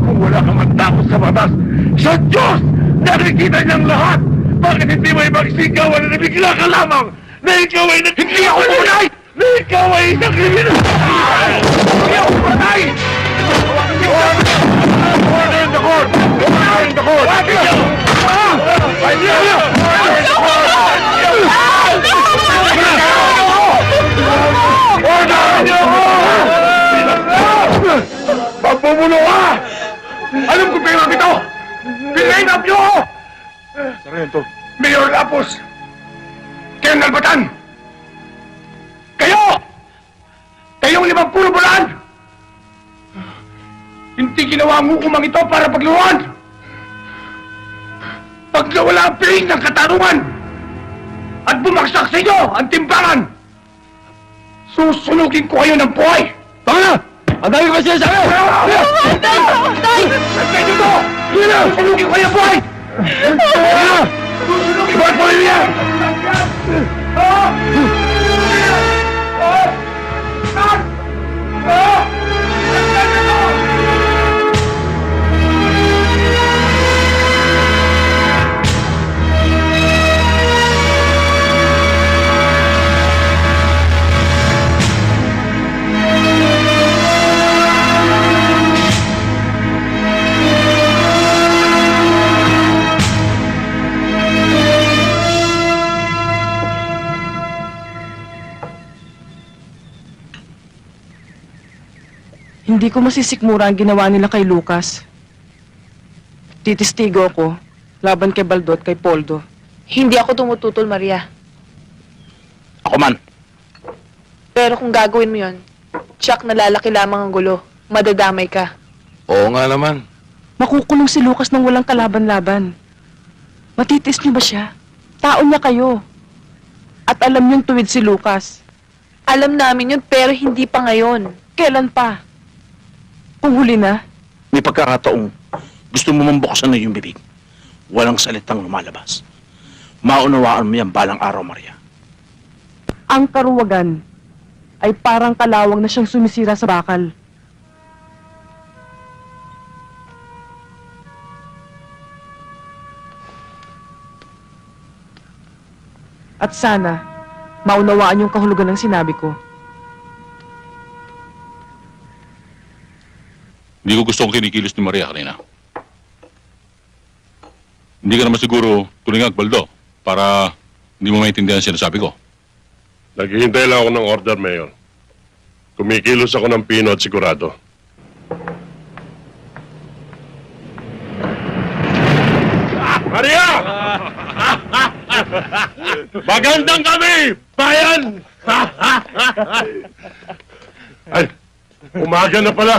Kung wala kang matakot sa batas, sa Diyos! Nakikita niyang lahat! Bakit hindi mo ipagsigawan na nabigla ka lamang na ikaw ay Hindi ako pumatay! Na ikaw ay isang kriminal! Hindi ako pumatay! Pagbubulo ka! Alam ko pinag ito! Pinainap niyo ako! Sargento, Mayor Lapos! Colonel Batan! Kayo! Kayong 50 bulan! Hindi ginawa ang hukumang ito para pagluruan! Pag nawala ang piling ng katarungan at bumagsak sa inyo ang timbangan, susunugin ko kayo ng buhay! Tama na! Ang dami ko siya sa akin! Tay! Tay! Susunugin ko kayo ng buhay! Susunugin ko ang buhay niya! Hindi ko masisikmura ang ginawa nila kay Lucas. Titistigo ko, laban kay Baldo at kay Poldo. Hindi ako tumututol, Maria. Ako man. Pero kung gagawin mo yon, tsak na lalaki lamang ang gulo. Madadamay ka. Oo nga naman. Makukulong si Lucas nang walang kalaban-laban. Matitis niyo ba siya? Tao niya kayo. At alam niyong tuwid si Lucas. Alam namin yun, pero hindi pa ngayon. Kailan pa? Kung huli na, May pagkakataong gusto mo mambuksan na yung bibig. Walang salitang lumalabas. Maunawaan mo yan balang araw, Maria. ang karuwagan ay parang kalawang na siyang sumisira sa bakal. At sana, maunawaan yung kahulugan ng sinabi ko. Hindi ko gusto kong kinikilos ni Maria kanina. Hindi ka naman siguro tulingag, Baldo, para hindi mo maintindihan ang sinasabi ko. Naghihintay lang ako ng order, Mayor. Kumikilos ako ng pino at sigurado. Maria! Magandang kami, bayan! Ay, umaga na pala.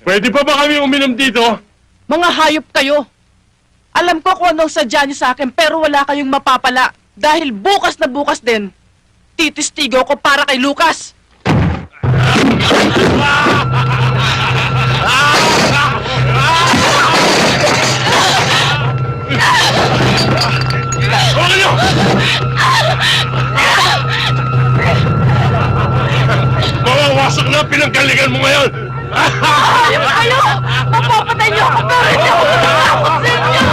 Pwede pa ba kami uminom dito? Mga hayop kayo! Alam ko kung anong sadya niyo sa akin pero wala kayong mapapala. Dahil bukas na bukas din, titistigo ko para kay Lucas. Huwag niyo! Mawawasak na pinanggalingan mo ngayon! Hayop kayo! Mapapatay niyo ako pero hindi ako matakot sa inyo!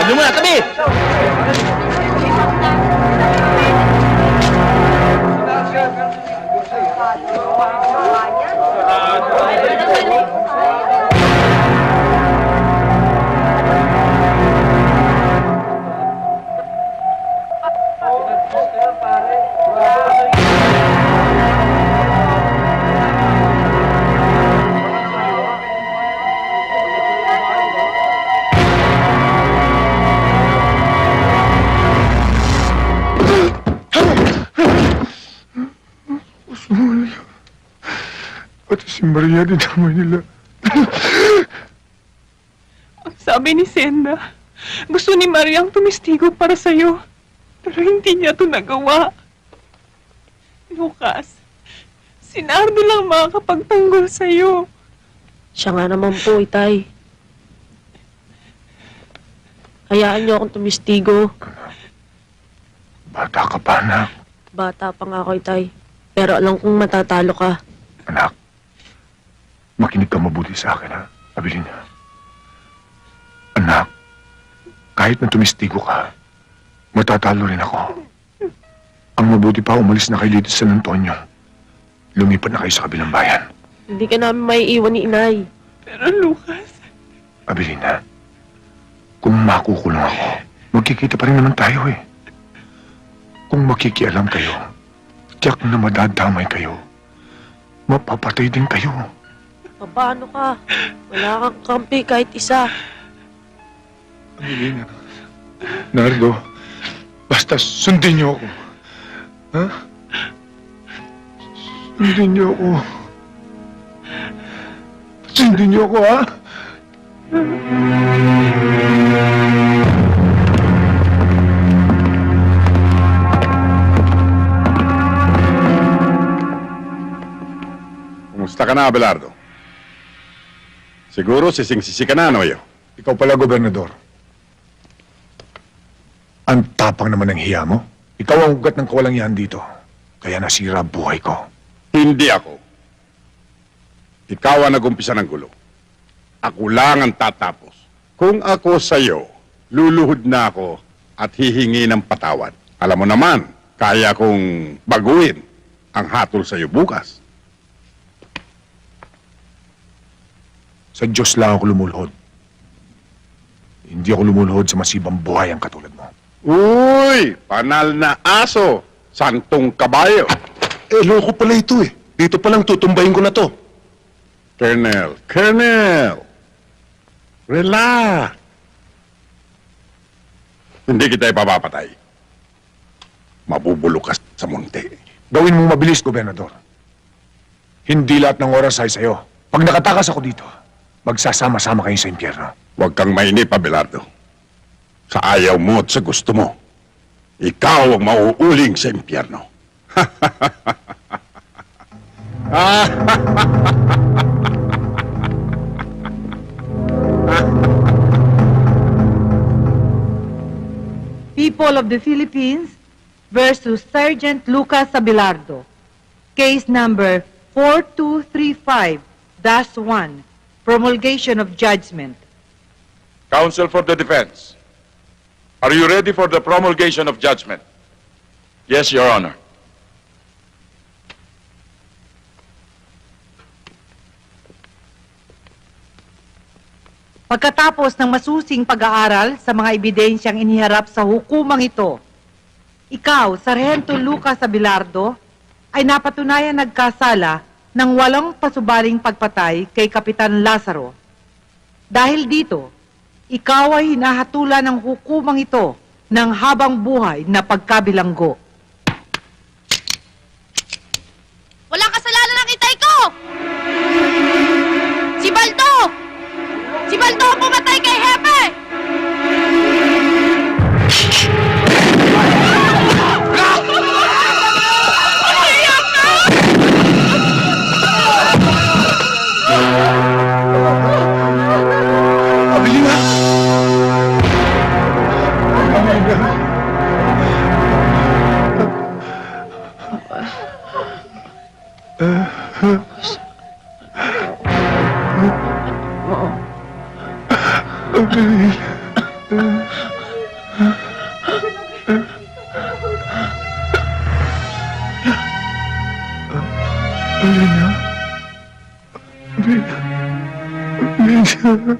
Tabi mo na, tabi! Pati si Maria dinamay nila. Ang sabi ni Senda, gusto ni Mariang tumistigo para sa'yo. Pero hindi niya ito nagawa. Lucas, si Nardo lang makakapagtanggol sa'yo. Siya nga naman po, Itay. Hayaan niyo akong tumistigo. Bata ka pa, anak. Bata pa nga ako, Itay. Pero alam kong matatalo ka. Anak, makinig ka mabuti sa akin, ha? Abilina. Anak, kahit na tumistigo ka, matatalo rin ako. Ang mabuti pa, umalis na kayo dito sa San Antonio. Lumipat na kayo sa kabilang bayan. Hindi ka namin maiiwan ni Inay. Pero Lucas, Abilina, kung makukulong ako, magkikita pa rin naman tayo eh. Kung makikialam kayo, tiyak na madadamay kayo. Mapapatay din kayo. Paano ka? Wala kang kampi kahit isa. Abilina, Nardo, basta sundin niyo ako. Ha? Sundin niyo ako. Sundin niyo ako, ha? Kumusta ka na, Abelardo? Siguro sising-sisi ka na, Noyo. Ikaw pala, Gobernador. Ang tapang naman ng hiya mo. Ikaw ang ugat ng kawalangian dito. Kaya nasira buhay ko. Hindi ako. Ikaw ang nag-umpisa ng gulo. Ako lang ang tatapos. Kung ako sa'yo, luluhod na ako at hihingi ng patawad. Alam mo naman, kaya kong baguhin ang hatol sa'yo bukas. Sa Diyos lang ako lumulhod. Hindi ako lumulhod sa masibang buhay ang katulad mo. Uy! Panal na aso! Santong kabayo! Eh, loko pala ito eh. Dito palang tutumbayin ko na to. Colonel! Relax! Hindi kita ipapapatay. Mabubulok ka sa munti. Gawin mong mabilis, Gobernador. Hindi lahat ng oras ay sa'yo. Pag nakatakas ako dito, magsasama-sama kayo sa impyerno. Huwag kang mainip, Abelardo. Sa ayaw mo at sa gusto mo, ikaw ang mauuling sa impyerno. People of the Philippines versus Sergeant Lucas Abelardo. Case number 4235-1. Promulgation of judgment. Counsel for the defense. Are you ready for the promulgation of judgment? Yes, Your Honor. Pagkatapos ng masusing pag-aaral sa mga ebidensyang iniharap sa hukumang ito, ikaw, Sargento Lucas Abelardo, ay napatunayan nagkasala ng walang pasubaling pagpatay kay Kapitan Lazaro. Dahil dito, ikaw ay hinahatulan ng hukumang ito ng habang buhay na pagkabilanggo. Walang kasalanan ng itay ko! Si Baldo! Si Baldo ang pumatay kay Hepe! Abilina! Abilina! Anak!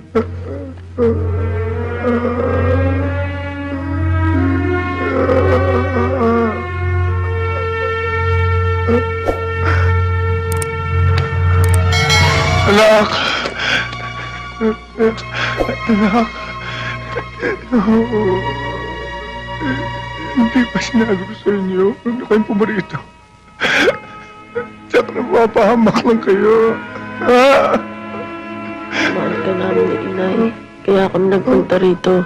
Anak! Hindi pa sinabi ko sa inyo, huwag na kayong pumarito. Tsaka napapahamak lang kayo. Mahal ka namin ni Inay. Kaya kami nagpunta rito.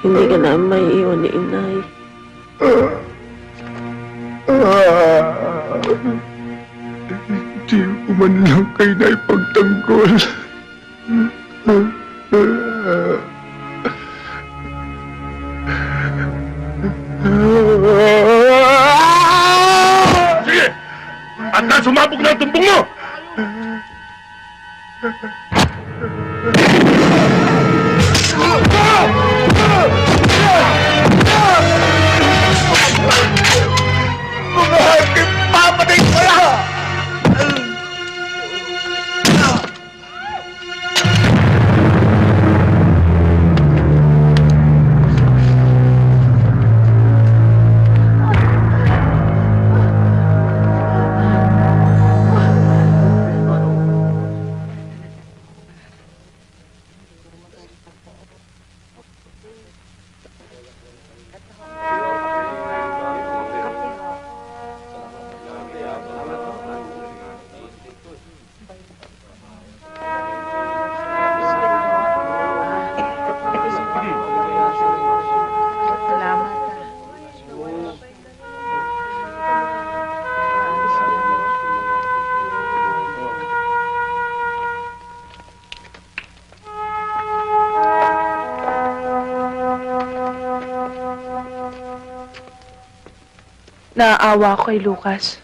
Hindi ka namin maiiwan ni Inay. Hindi ko man lang kayo na ipagtanggol. Sige! At na sumabog na ang tumbong mo! Papatay ko na! Naaawa ako kay Lucas.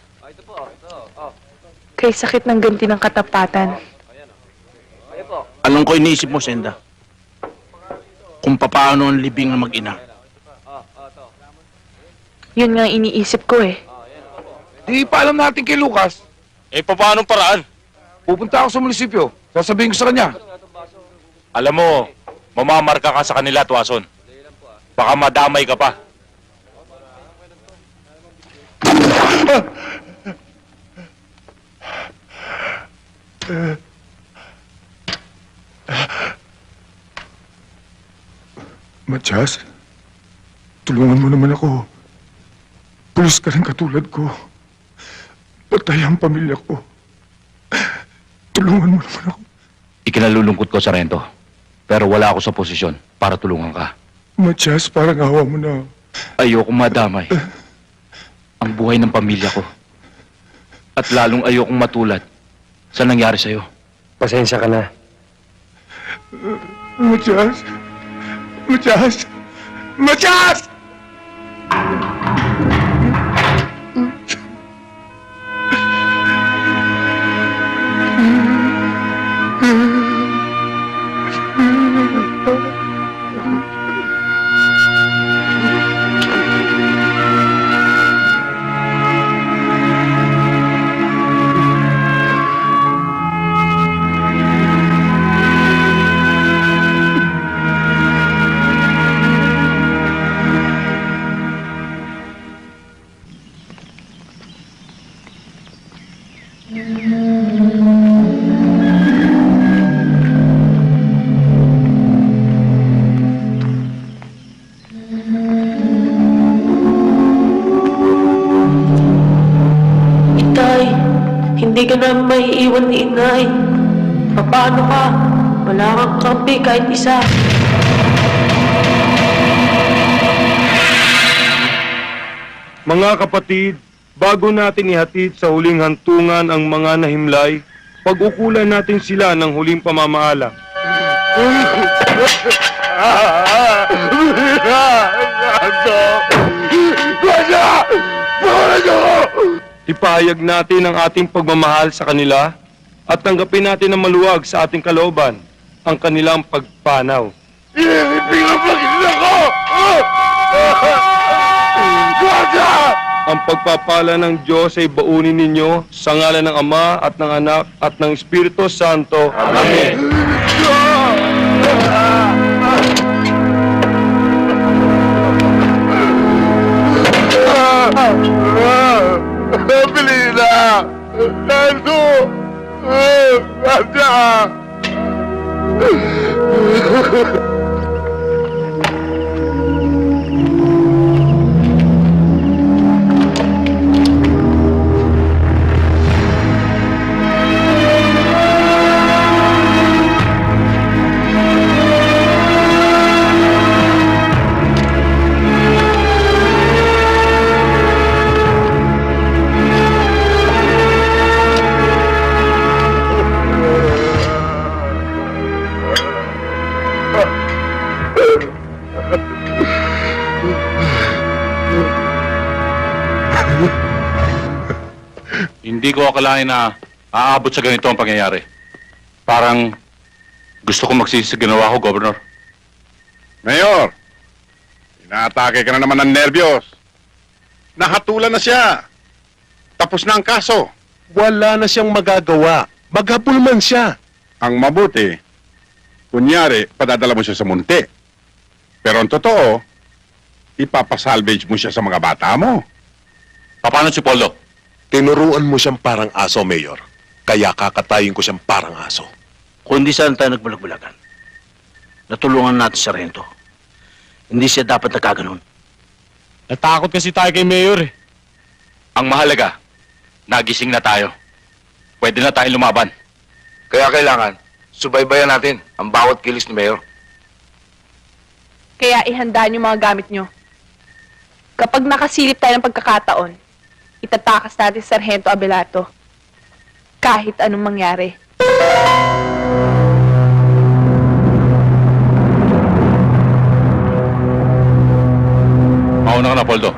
Kay sakit ng ganti ng katapatan. Anong ko iniisip mo, Senda? Kung papaano ang libing ng mag-ina? Yun nga ang iniisip ko eh. Di pa alam natin kay Lucas. Paano paraan? Pupunta ako sa munisipyo. Sasabihin ko sa kanya. Alam mo, mamamarka ka sa kanila, Tuason. Baka madamay ka pa. Matias, tulungan mo naman ako. Pulis ka rin katulad ko. Patay ang pamilya ko. Tulungan mo naman ako. Ikinalulungkot ko, Sargento. Pero wala ako sa posisyon para tulungan ka. Matias, parang awa mo na. Ayokong madamay ang buhay ng pamilya ko. At lalong ayokong matulad sa nangyari sa'yo. Pasensya ka na. Matias! Matias! Matias! Itay, hindi ka namin maiiwan ni Inay. Paano ka? Wala kang kampi kahit isa. Mga kapatid, bago natin ihatid sa huling hantungan ang mga nahimlay, pag-ukulan natin sila ng huling pamamaala. Ipahayag natin ang ating pagmamahal sa kanila at tanggapin natin ng maluwag sa ating kalooban ang kanilang pagpanaw. ang pagpapala ng Diyos ay baunin ninyo sa ngalan ng Ama at ng Anak at ng Espiritu Santo. Amen. Belina! Nando! Nanda! Hindi ko akalain na aabot sa ganito ang pangyayari. Parang gusto kong magsisi sa ginawa ko, Governor. Mayor, inaatake ka na naman ng nervyos. Nahatulan na siya. Tapos na ang kaso. Wala na siyang magagawa. Maghabol man siya. Ang mabuti, kunyari, padadala mo siya sa munti. Pero ang totoo, ipapasalvage mo siya sa mga bata mo. Paano si Poldo? Tinuruan mo siyang parang aso, Mayor. Kaya kakatayin ko siyang parang aso. Kundi saan tayo nagbulag-bulagan? Natulungan natin si Sargento. Hindi siya dapat nagkaganon. Natakot kasi tayo kay Mayor eh. Ang mahalaga, nagising na tayo. Pwede na tayong lumaban. Kaya kailangan, subaybayan natin ang bawat kilos ni Mayor. Kaya ihanda niyo mga gamit niyo. Kapag nakasilip tayo ng pagkakataon, itatakas natin si Sargento Abelardo. Kahit anong mangyari. Mauna ka na, Poldo.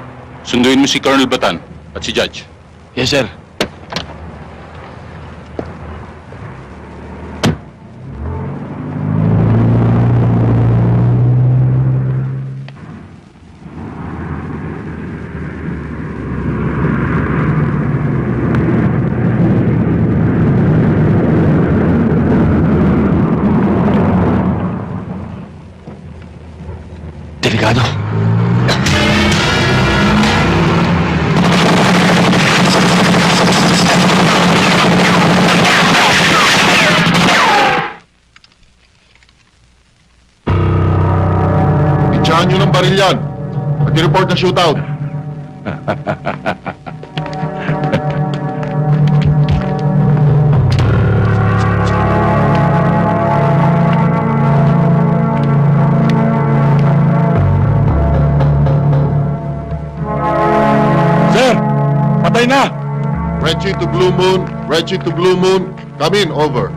Sunduin mo si Colonel Batan at si Judge. Yes, sir. Delikado. Itsahan nyo ng baril yan. At i-report na shootout. Sir! Patay na! Reggie to Blue Moon. Reggie to Blue Moon. Come in, over.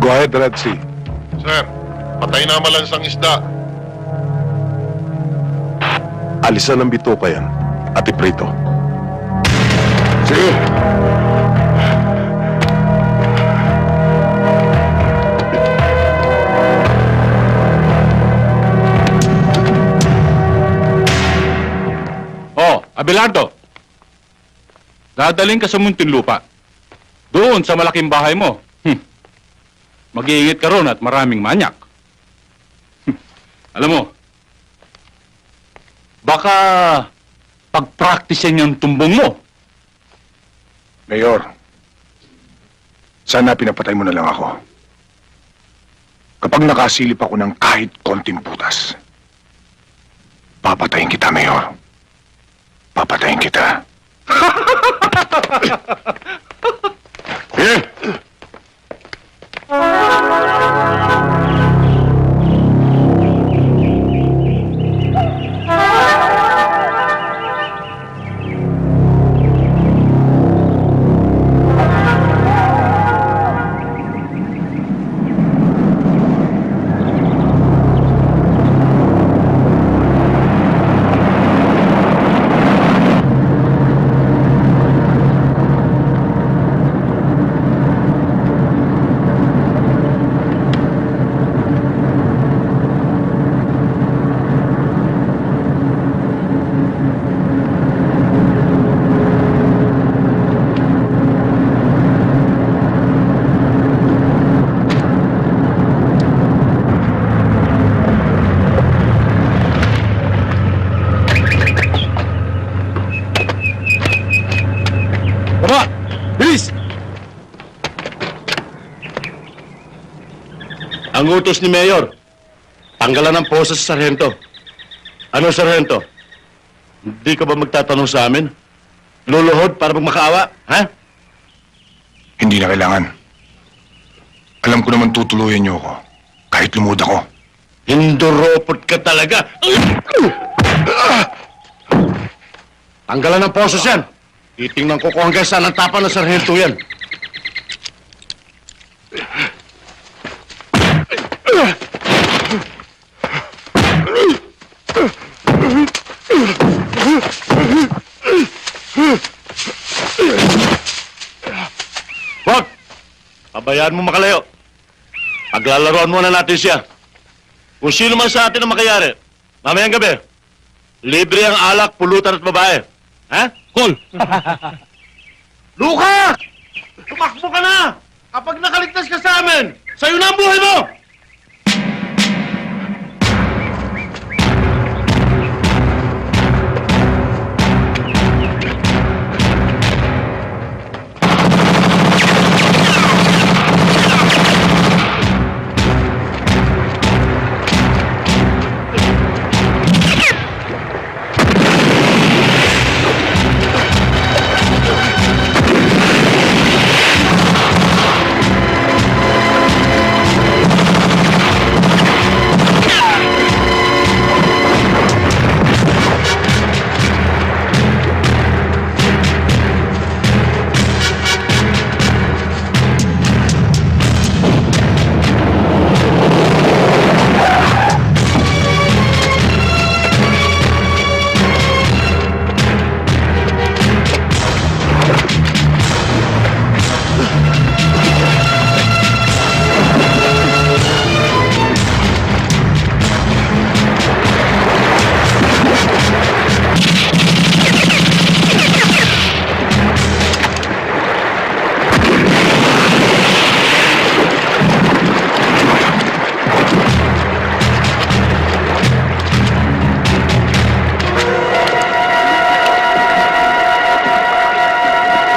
Go ahead, Red Sea. Sir, patay na malansang isda. Alisan ng bituka yan at iprito. Sige. Oh, Abelardo. Dadaling ka sa Muntinlupa. Doon sa malaking bahay mo. Mag-iingit ka ron at maraming manyak. Alam mo, baka pag-practicean yung tumbong mo. Mayor, sana pinapatay mo na lang ako. Kapag nakasilip ako ng kahit konting butas, papatayin kita, Mayor. Papatayin kita. Sige! Ang utos ni Mayor, tanggalan ng posa sa sarhento. Ano, sarhento? Hindi ka ba magtatanong sa amin? Luluhod para magmakaawa, ha? Hindi na kailangan. Alam ko naman tutuluyan niyo ako. Kahit lumuda ko. Hinduropot ka talaga! Tanggalan ng posos yan. Titingnan ko kung hanggang saan ang tapa ng sarhento yan. Wag! Pabayaan mo makalayo. Paglalaroan muna natin siya. Kung sino man sa atin ang makayari, mamayang gabi, libre ang alak, pulutan at babae. Ha? Cool! Luka! Tumakbo ka na! Kapag nakaligtas ka sa amin, sa'yo na ang buhay mo!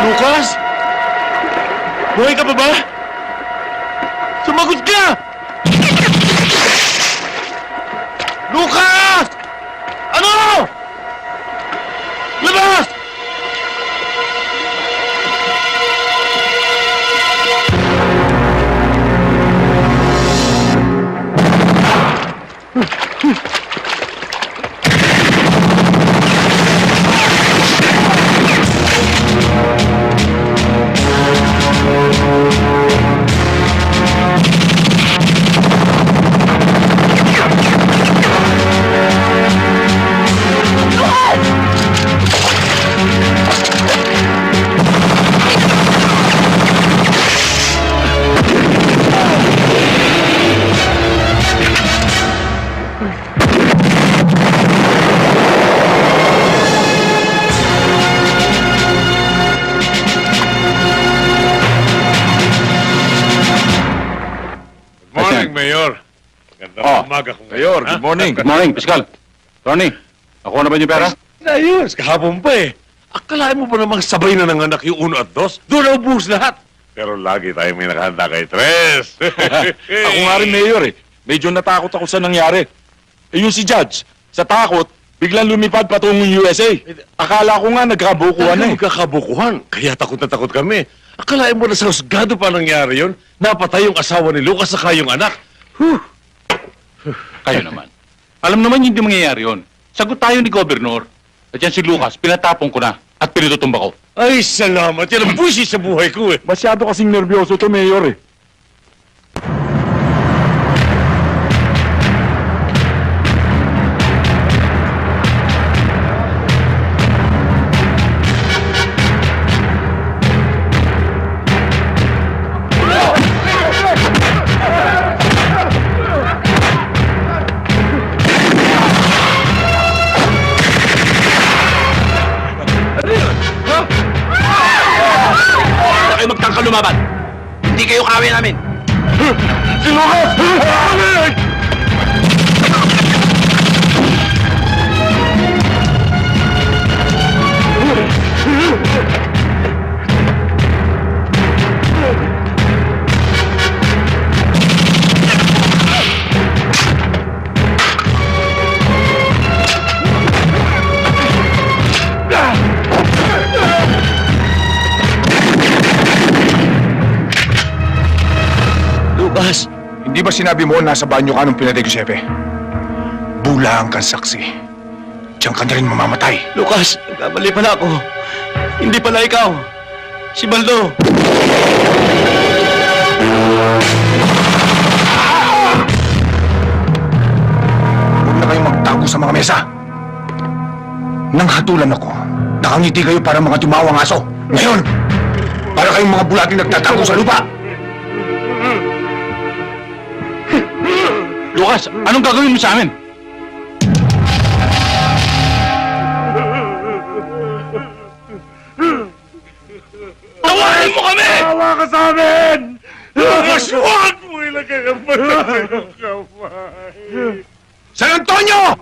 Lucas? Buhay ka pa ba? Sumagot ka! Lucas! Ano? Labas! Good morning, Mayor. Magandang umaga kung Mayor, good morning. Good morning, Piskal. Ronnie, nakuha na ba niyo pera? Ayos, kahapon pa eh. Akalain mo ba namang sabay na nanganak yung 1 at 2? Doon na ubus lahat. Pero lagi tayo may nakahanda kay Tres. Ako nga rin, Mayor eh. Medyo natakot ako sa nangyari. Eh yung si Judge, sa takot, biglang lumipad patungong USA. Akala ko nga nagkabukuhan na eh. Nagkakabukuhan, kaya takot na takot kami. Akalain mo na sa husgado pa nangyari yun? Napatay yung asawa ni Lucas saka yung anak. Kayo naman. Alam naman hindi mangyayari yun. Sagot tayo ni Gobernur. At yan si Lucas, pinatapon ko na at pinututumba ko. Ay, salamat. Yan ang busi sa buhay ko eh. Masyado kasing nervyoso to, Mayor eh. Kayo magtangka lumaban. Hindi kayo kaaway namin. Si Lucas! Hindi ba sinabi mo nasa banyo ka nung pinatay ko si Epe? Bulang kang saksi. Diyan ka na rin mamamatay. Lucas, nagkamali pala ako. Hindi pala ikaw. Si Baldo. Huwag na kayong magtago sa mga mesa. Nang hatulan ako, nakangiti kayo para mga tumawang aso. Ngayon, para kayong mga bulating nagtatago sa lupa. Lucas, anong gagawin mo sa amin? Tawarin mo kami! Tawa ka sa amin! Lucas, huwag mo ilagay ang patay ng kamay. San Antonio!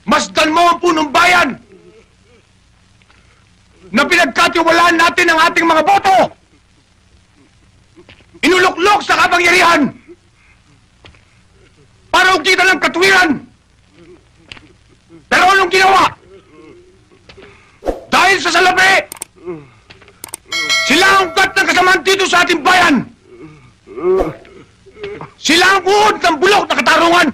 Masdan mo ang punong bayan na pinagkatiwalaan natin ang ating mga boto! Inuluklok sa kapangyarihan para ugita ng katwiran! Pero anong ginawa? Dahil sa salapi, sila ang ugat ng kasamaan dito sa ating bayan! Sila ang uod ng bulok na katarungan!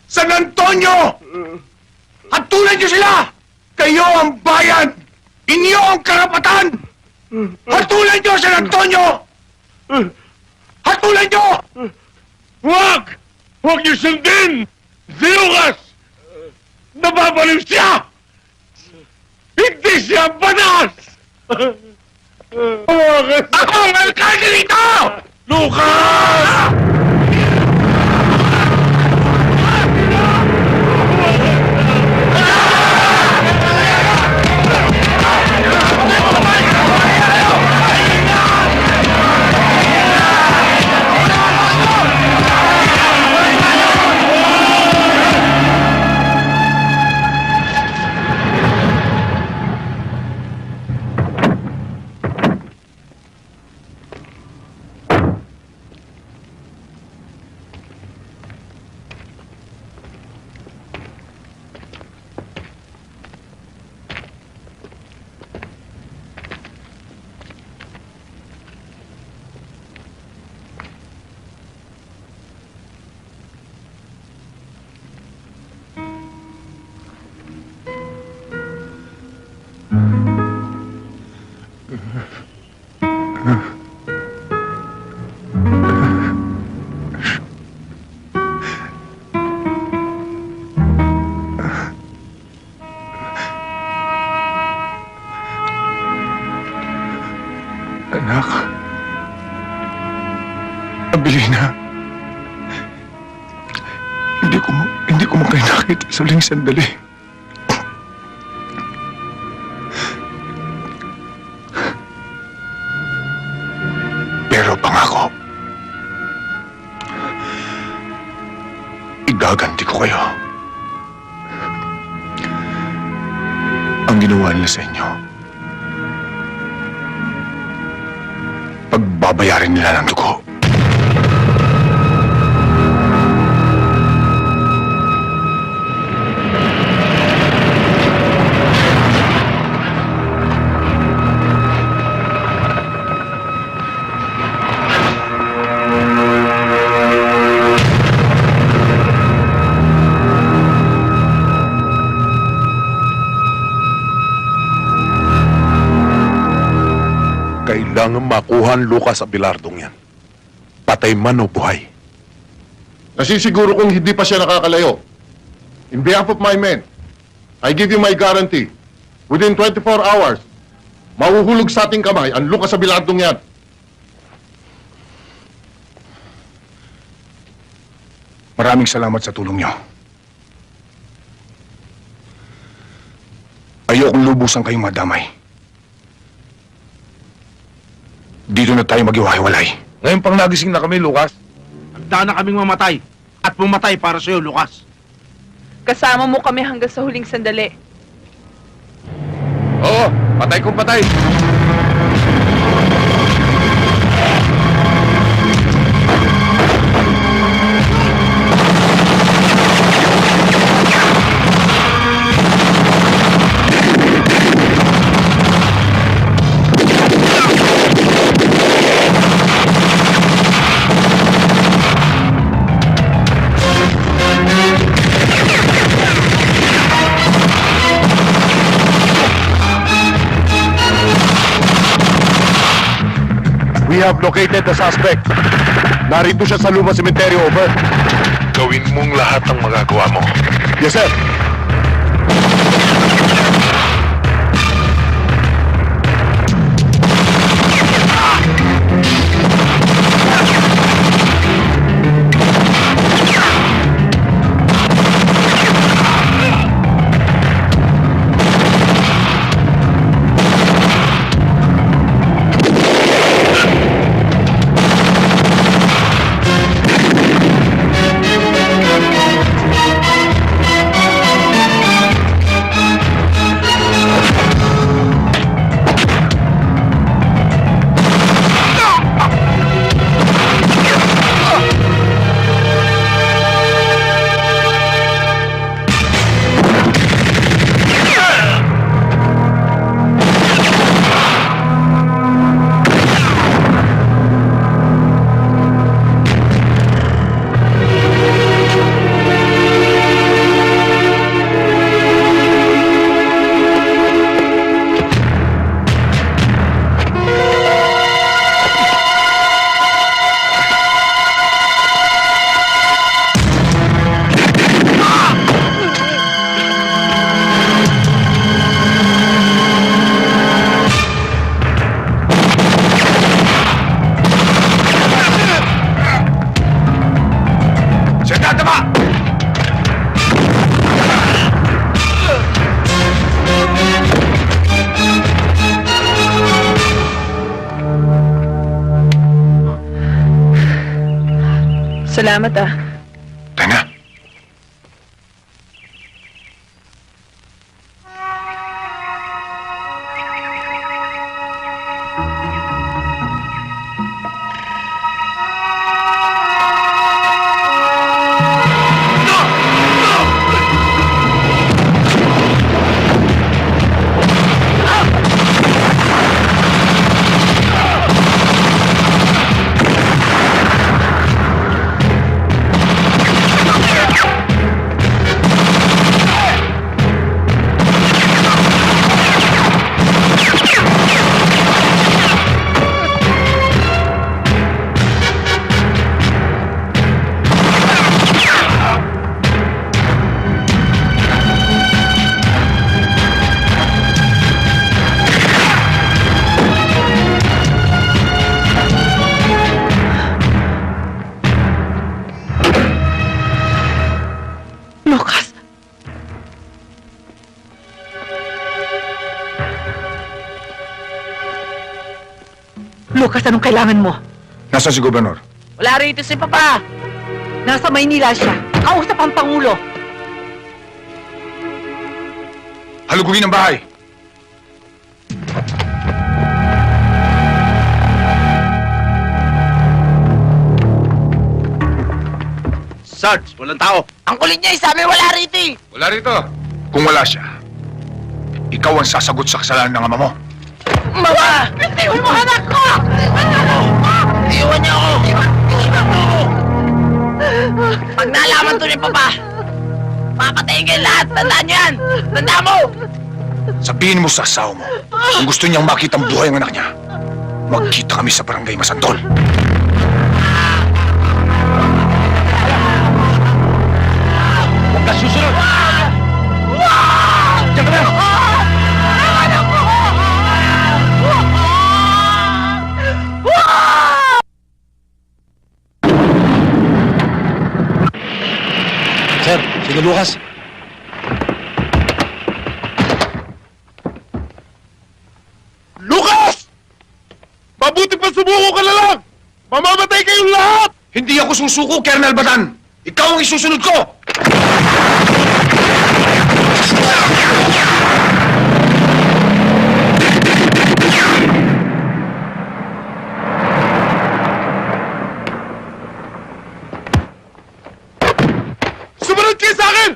San Antonio! Hatulan niyo sila! Kayo ang bayan! Inyo ang karapatan! Hatulan niyo, San Antonio! Hatulan niyo! Huwag! Huwag niyo sundin! Si Lucas! Nababaliw siya! Hindi siya banas! Ako ang alkalde dito! Lucas! Anak. Abilina. Hindi ko mo kayo nakita sa huling sandali. Pero pangako, igaganti ko kayo. Ang ginawa nila sa inyo, pagbabayarin nila ng dugo. Kailangan makuha ang Lucas Abelardong yan. Patay man o buhay. Nasisiguro kong hindi pa siya nakakalayo. In behalf of my men, I give you my guarantee. Within 24 hours, mahuhulog sa ating kamay ang Lucas Abelardong yan. Maraming salamat sa tulong niyo. Ayokong lubusan kayong madamay. Dito na tayo maghiwa-hiwalay. Ngayon pang nagising na kami, Lucas. Handa na kaming mamatay. At pumatay para sa'yo, Lucas. Kasama mo kami hanggang sa huling sandali. Oo, patay kung patay. We have located the suspect. Narito siya sa Luma Cemetery, over. Gawin mong lahat ng magagawa mo. Yes, sir. Salamat ah. Tenga. Lucas! Lucas, anong kailangan mo? Nasaan si Gobernador? Wala rito si Papa. Nasa Maynila siya. Kausap ang Pangulo. Halugugin ang bahay. Sarge, walang tao. Ang kulit niya, sabi wala rito eh. Wala rito. Kung wala siya, ikaw ang sasagot sa kasalanan ng ama mo. Mama! Iwan mo anak ko! Iwan niyo ako! Iwan mo ako! Pag nalaman to ni Papa, papatayin kayo lahat! Tandaan niyo yan! Tandaan mo! Sabihin mo sa asawa mo, kung gusto niyang makita ang buhay ng anak niya, magkita kami sa barangay Masantol. Huwag ka susunod! Diyan ka na! Sir, sino Lucas? Lucas! Mabuti pa sumuko ka na lang! Mamamatay kayong lahat! Hindi ako susuko, Colonel Batan! Ikaw ang isusunod ko! Sumunod kayo sa akin!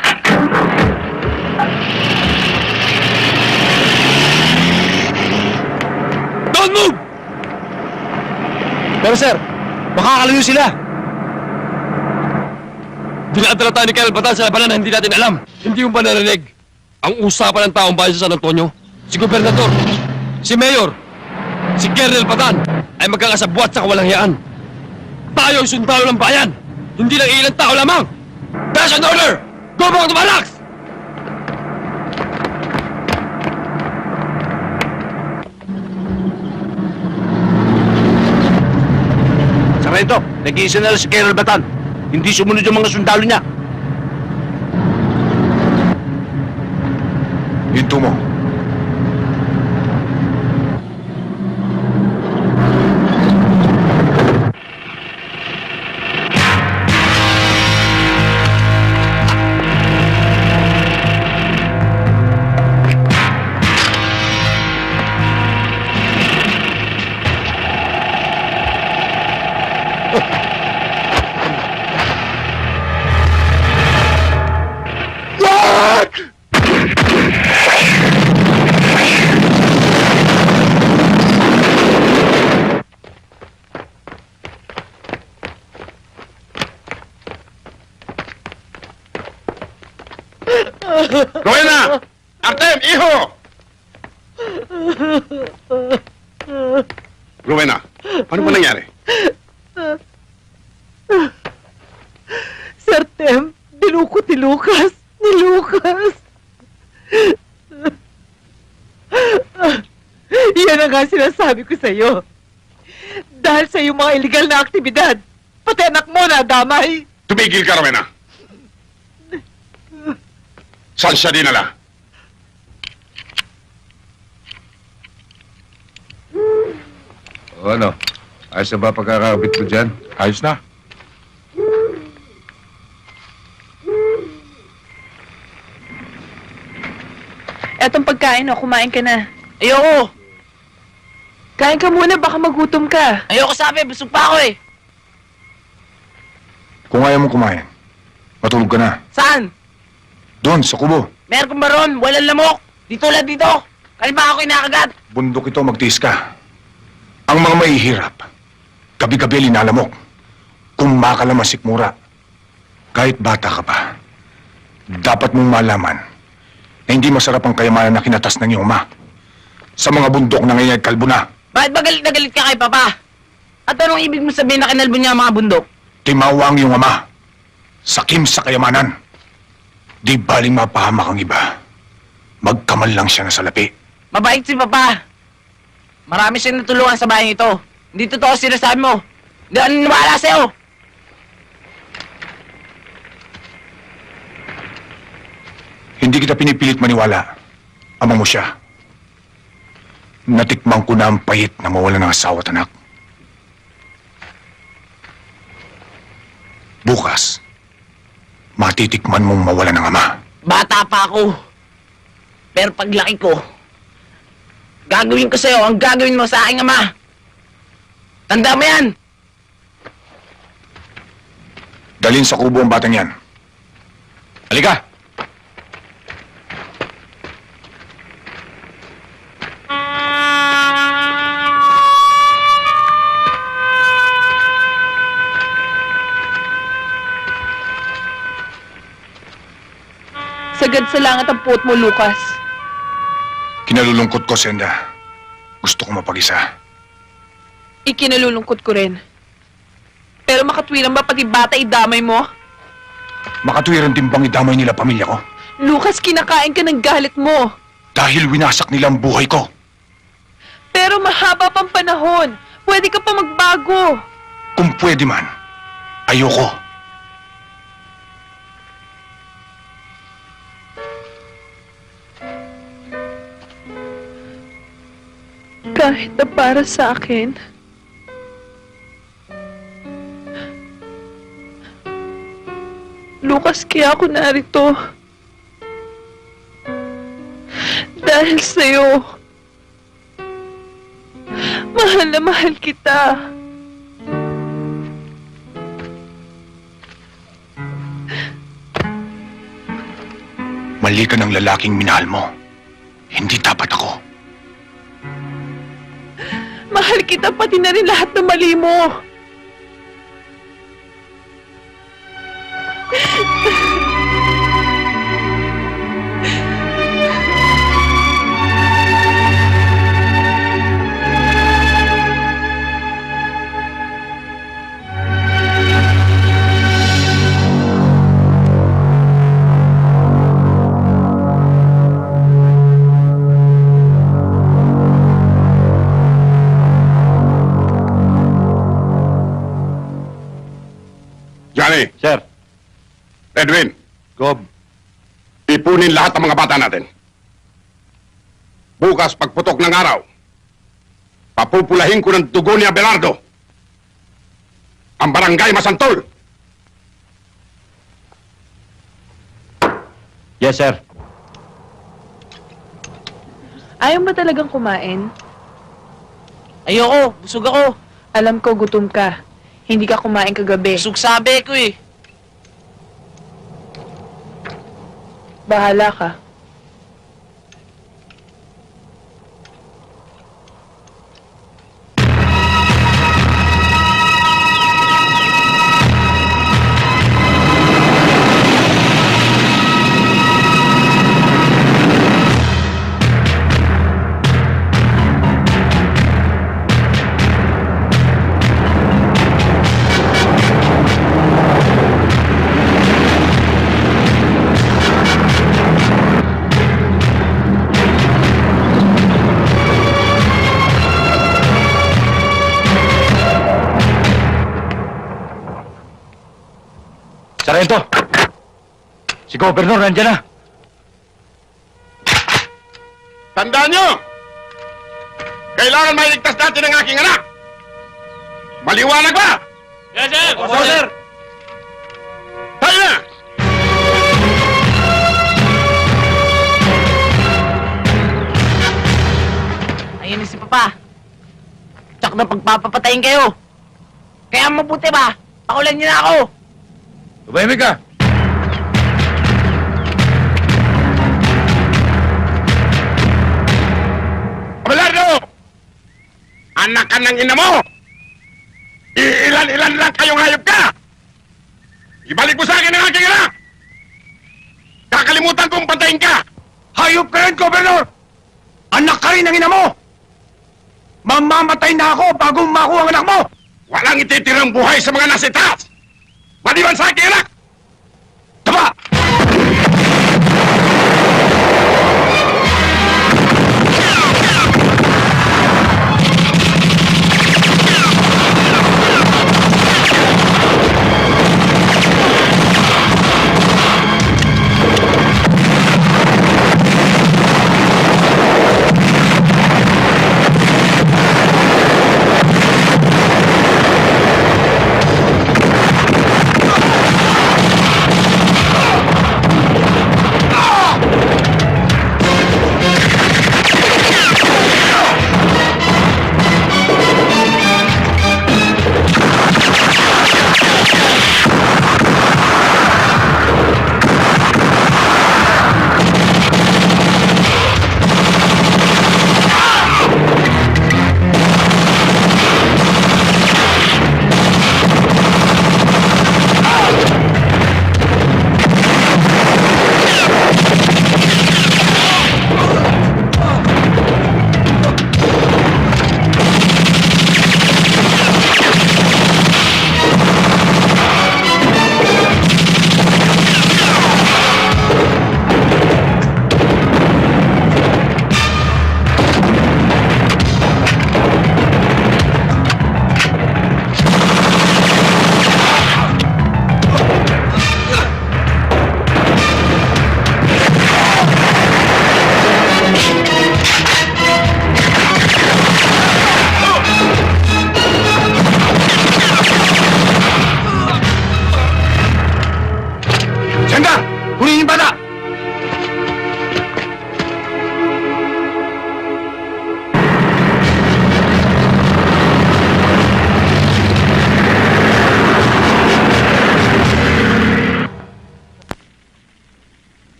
Don't move! Pero sir, makakalayo sila. Dinadala tayo ni Colonel Batan sa labanan na hindi natin alam. Hindi mo ba narinig? Ang usapan ng taong bayan sa San Antonio, si Gobernador, si Mayor, si Colonel Batan ay magkakasabwat sa kawalangyaan. Tayo ay sundalo ng bayan, hindi lang ilang tao lamang. That's an order! Go back to barracks! Sarento, nag-iisa na lang si Colonel Batan. Hindi sumunod yung mga sundalo niya. Hinto mo. Rowena! Artem! Iho! Rowena, ano ba nangyari? Sir Tem, dinukot ni Lucas. Ni Lucas. Yan ang nga sinasabi ko sa'yo. Dahil sa iyong mga illegal na aktibidad, pati anak mo na damay. Tumigil ka, Rowena. Saan siya dinala? O ano? Ayos na ba pagkakabit mo dyan? Ayos na. Etong pagkain, oh, kumain ka na. Ayoko! Kain ka muna, baka magutom ka. Ayoko sabi, busog pa ako eh. Kung ayaw mo kumain, matulog ka na. Saan? Doon, sa kubo. Meron kong baron, walang lamok. Dito lang dito. Kanina ba ako kinakagat? Bundok ito, magtiis ka. Ang mga mahihirap, gabi-gabi linalamok. Kung makalamasik mura, kahit bata ka pa, dapat mong malaman na hindi masarap ang kayamanan na kinatas ng iyong ama. Sa mga bundok na ngayon ay kalbo na. Bakit ba galit na galit ka kay Papa? At anong ibig mo sabihin na kinalbo niya ang mga bundok? Timawa ang iyong ama. Sakim sa kayamanan. Di baling mapahamak ang iba. Magkamal lang siya na salapi. Mabait si Papa. Marami siyang natulungan sa bahay ito. Hindi totoo sinasabi mo. Hindi ako naniniwala sa'yo. Hindi kita pinipilit maniwala. Ama mo siya. Natikman ko na ang pahit na mawala ng asawa at anak. Bukas, matitikman mong mawala ng ama. Bata pa ako. Pero paglaki ko, gagawin ko sa'yo ang gagawin mo sa aking ama. Tanda mo yan. Dalhin sa kubo ang batang yan. Halika! Sagad sa langit ang puot mo, Lucas. Kinalulungkot ko, Senda. Gusto ko mapag-isa. Ikinalulungkot ko rin. Pero makatwiran ba pati bata idamay mo? Makatwiran din bang idamay nila pamilya ko? Lucas, kinakain ka ng galit mo. Dahil winasak nila ang buhay ko. Pero mahaba pang panahon. Pwede ka pa magbago. Kung pwede man, ayoko. Kahit na para sa akin, Lucas, kaya ako narito. Dahil sa'yo. Mahal na mahal kita. Mali ka ng lalaking minahal mo. Hindi dapat ako. Mahal kita pati na rin lahat ng mali mo. Johnny. Sir. Edwin. Gob. Ipunin lahat ng mga bata natin. Bukas, pagputok ng araw, papupulahin ko ng dugo ni Abelardo ang barangay Masantol. Yes, sir. Ayaw ba talagang kumain? Ayoko, busog ako. Alam ko gutom ka. Hindi ka kumain kagabi. Busog sabi ko eh. Bahala ka. Sarento! Si Governor nandiyan na! Tandaan nyo! Kailangan mailigtas natin ang aking anak! Maliwanag ba? Yes, sir! Opo, sir! Tayo na! Ayun na si Papa. Tsak na pagpapapatayin kayo. Kaya mabuti ba? Pakulan niyo na ako. Tumahimik ka! Abelardo! Anak ka ng ina mo! Iilan-ilan lang kayong hayop ka! Ibalik mo sa akin ang aking anak! Kakalimutan kong patayin ka! Hayop ka rin, Governor! Anak ka rin ng ina mo! Mamamatay na ako bago makuha ang anak mo! Walang ititirang buhay sa mga nasa itaas! Maliban sa aking anak! Tama!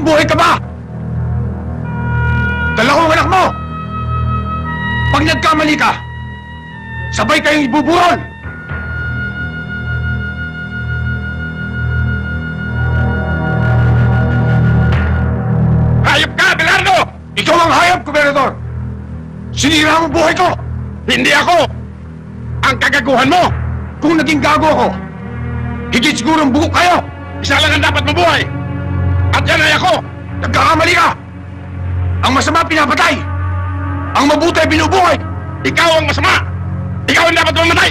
Buhay ka ba? Dala ko ang anak mo! Pag nagkamali ka, sabay kayong ibuburon! Hayop ka, Abelardo! Ikaw ang hayop, Gobernador! Sinira mo buhay ko! Hindi ako! Ang kagaguhan mo! Kung naging gago ako, higit siguro ang buhok kayo! Isa lang ang dapat mabuhay! At yan ay ako! Nagkakamali ka! Ang masama pinapatay! Ang mabuti ay binubuhay! Ikaw ang masama! Ikaw ang dapat mamatay!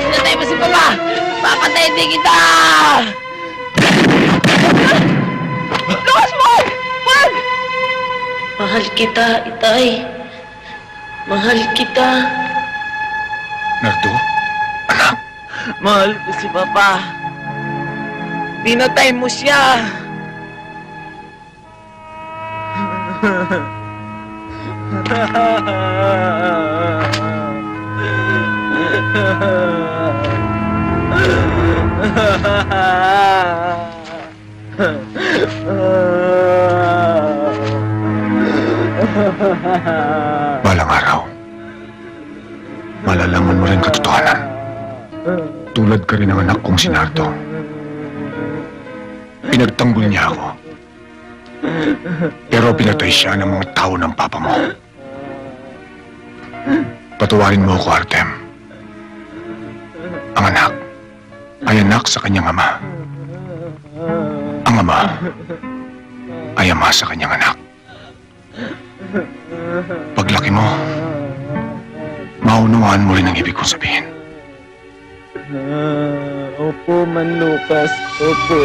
Pinatay mo si Papa! Papatayin din kita! Lukas mo! Wag! Mahal kita, Itay. Mahal kita. Nardo? Mahal ko si Papa. Pinatay mo siya. Balang araw, malalaman mo rin katotohanan. Tulad ka rin ng anak kong si Nardo. Pinagtanggol niya ako. Pero pinatay siya ng mga tao ng papa mo. Patawarin mo ako, Artem. Ang anak ay anak sa kanyang ama. Ang ama ay ama sa kanyang anak. Paglaki mo, maunawaan mo rin ang ibig kong sabihin. Opo, Man Lucas. Opo.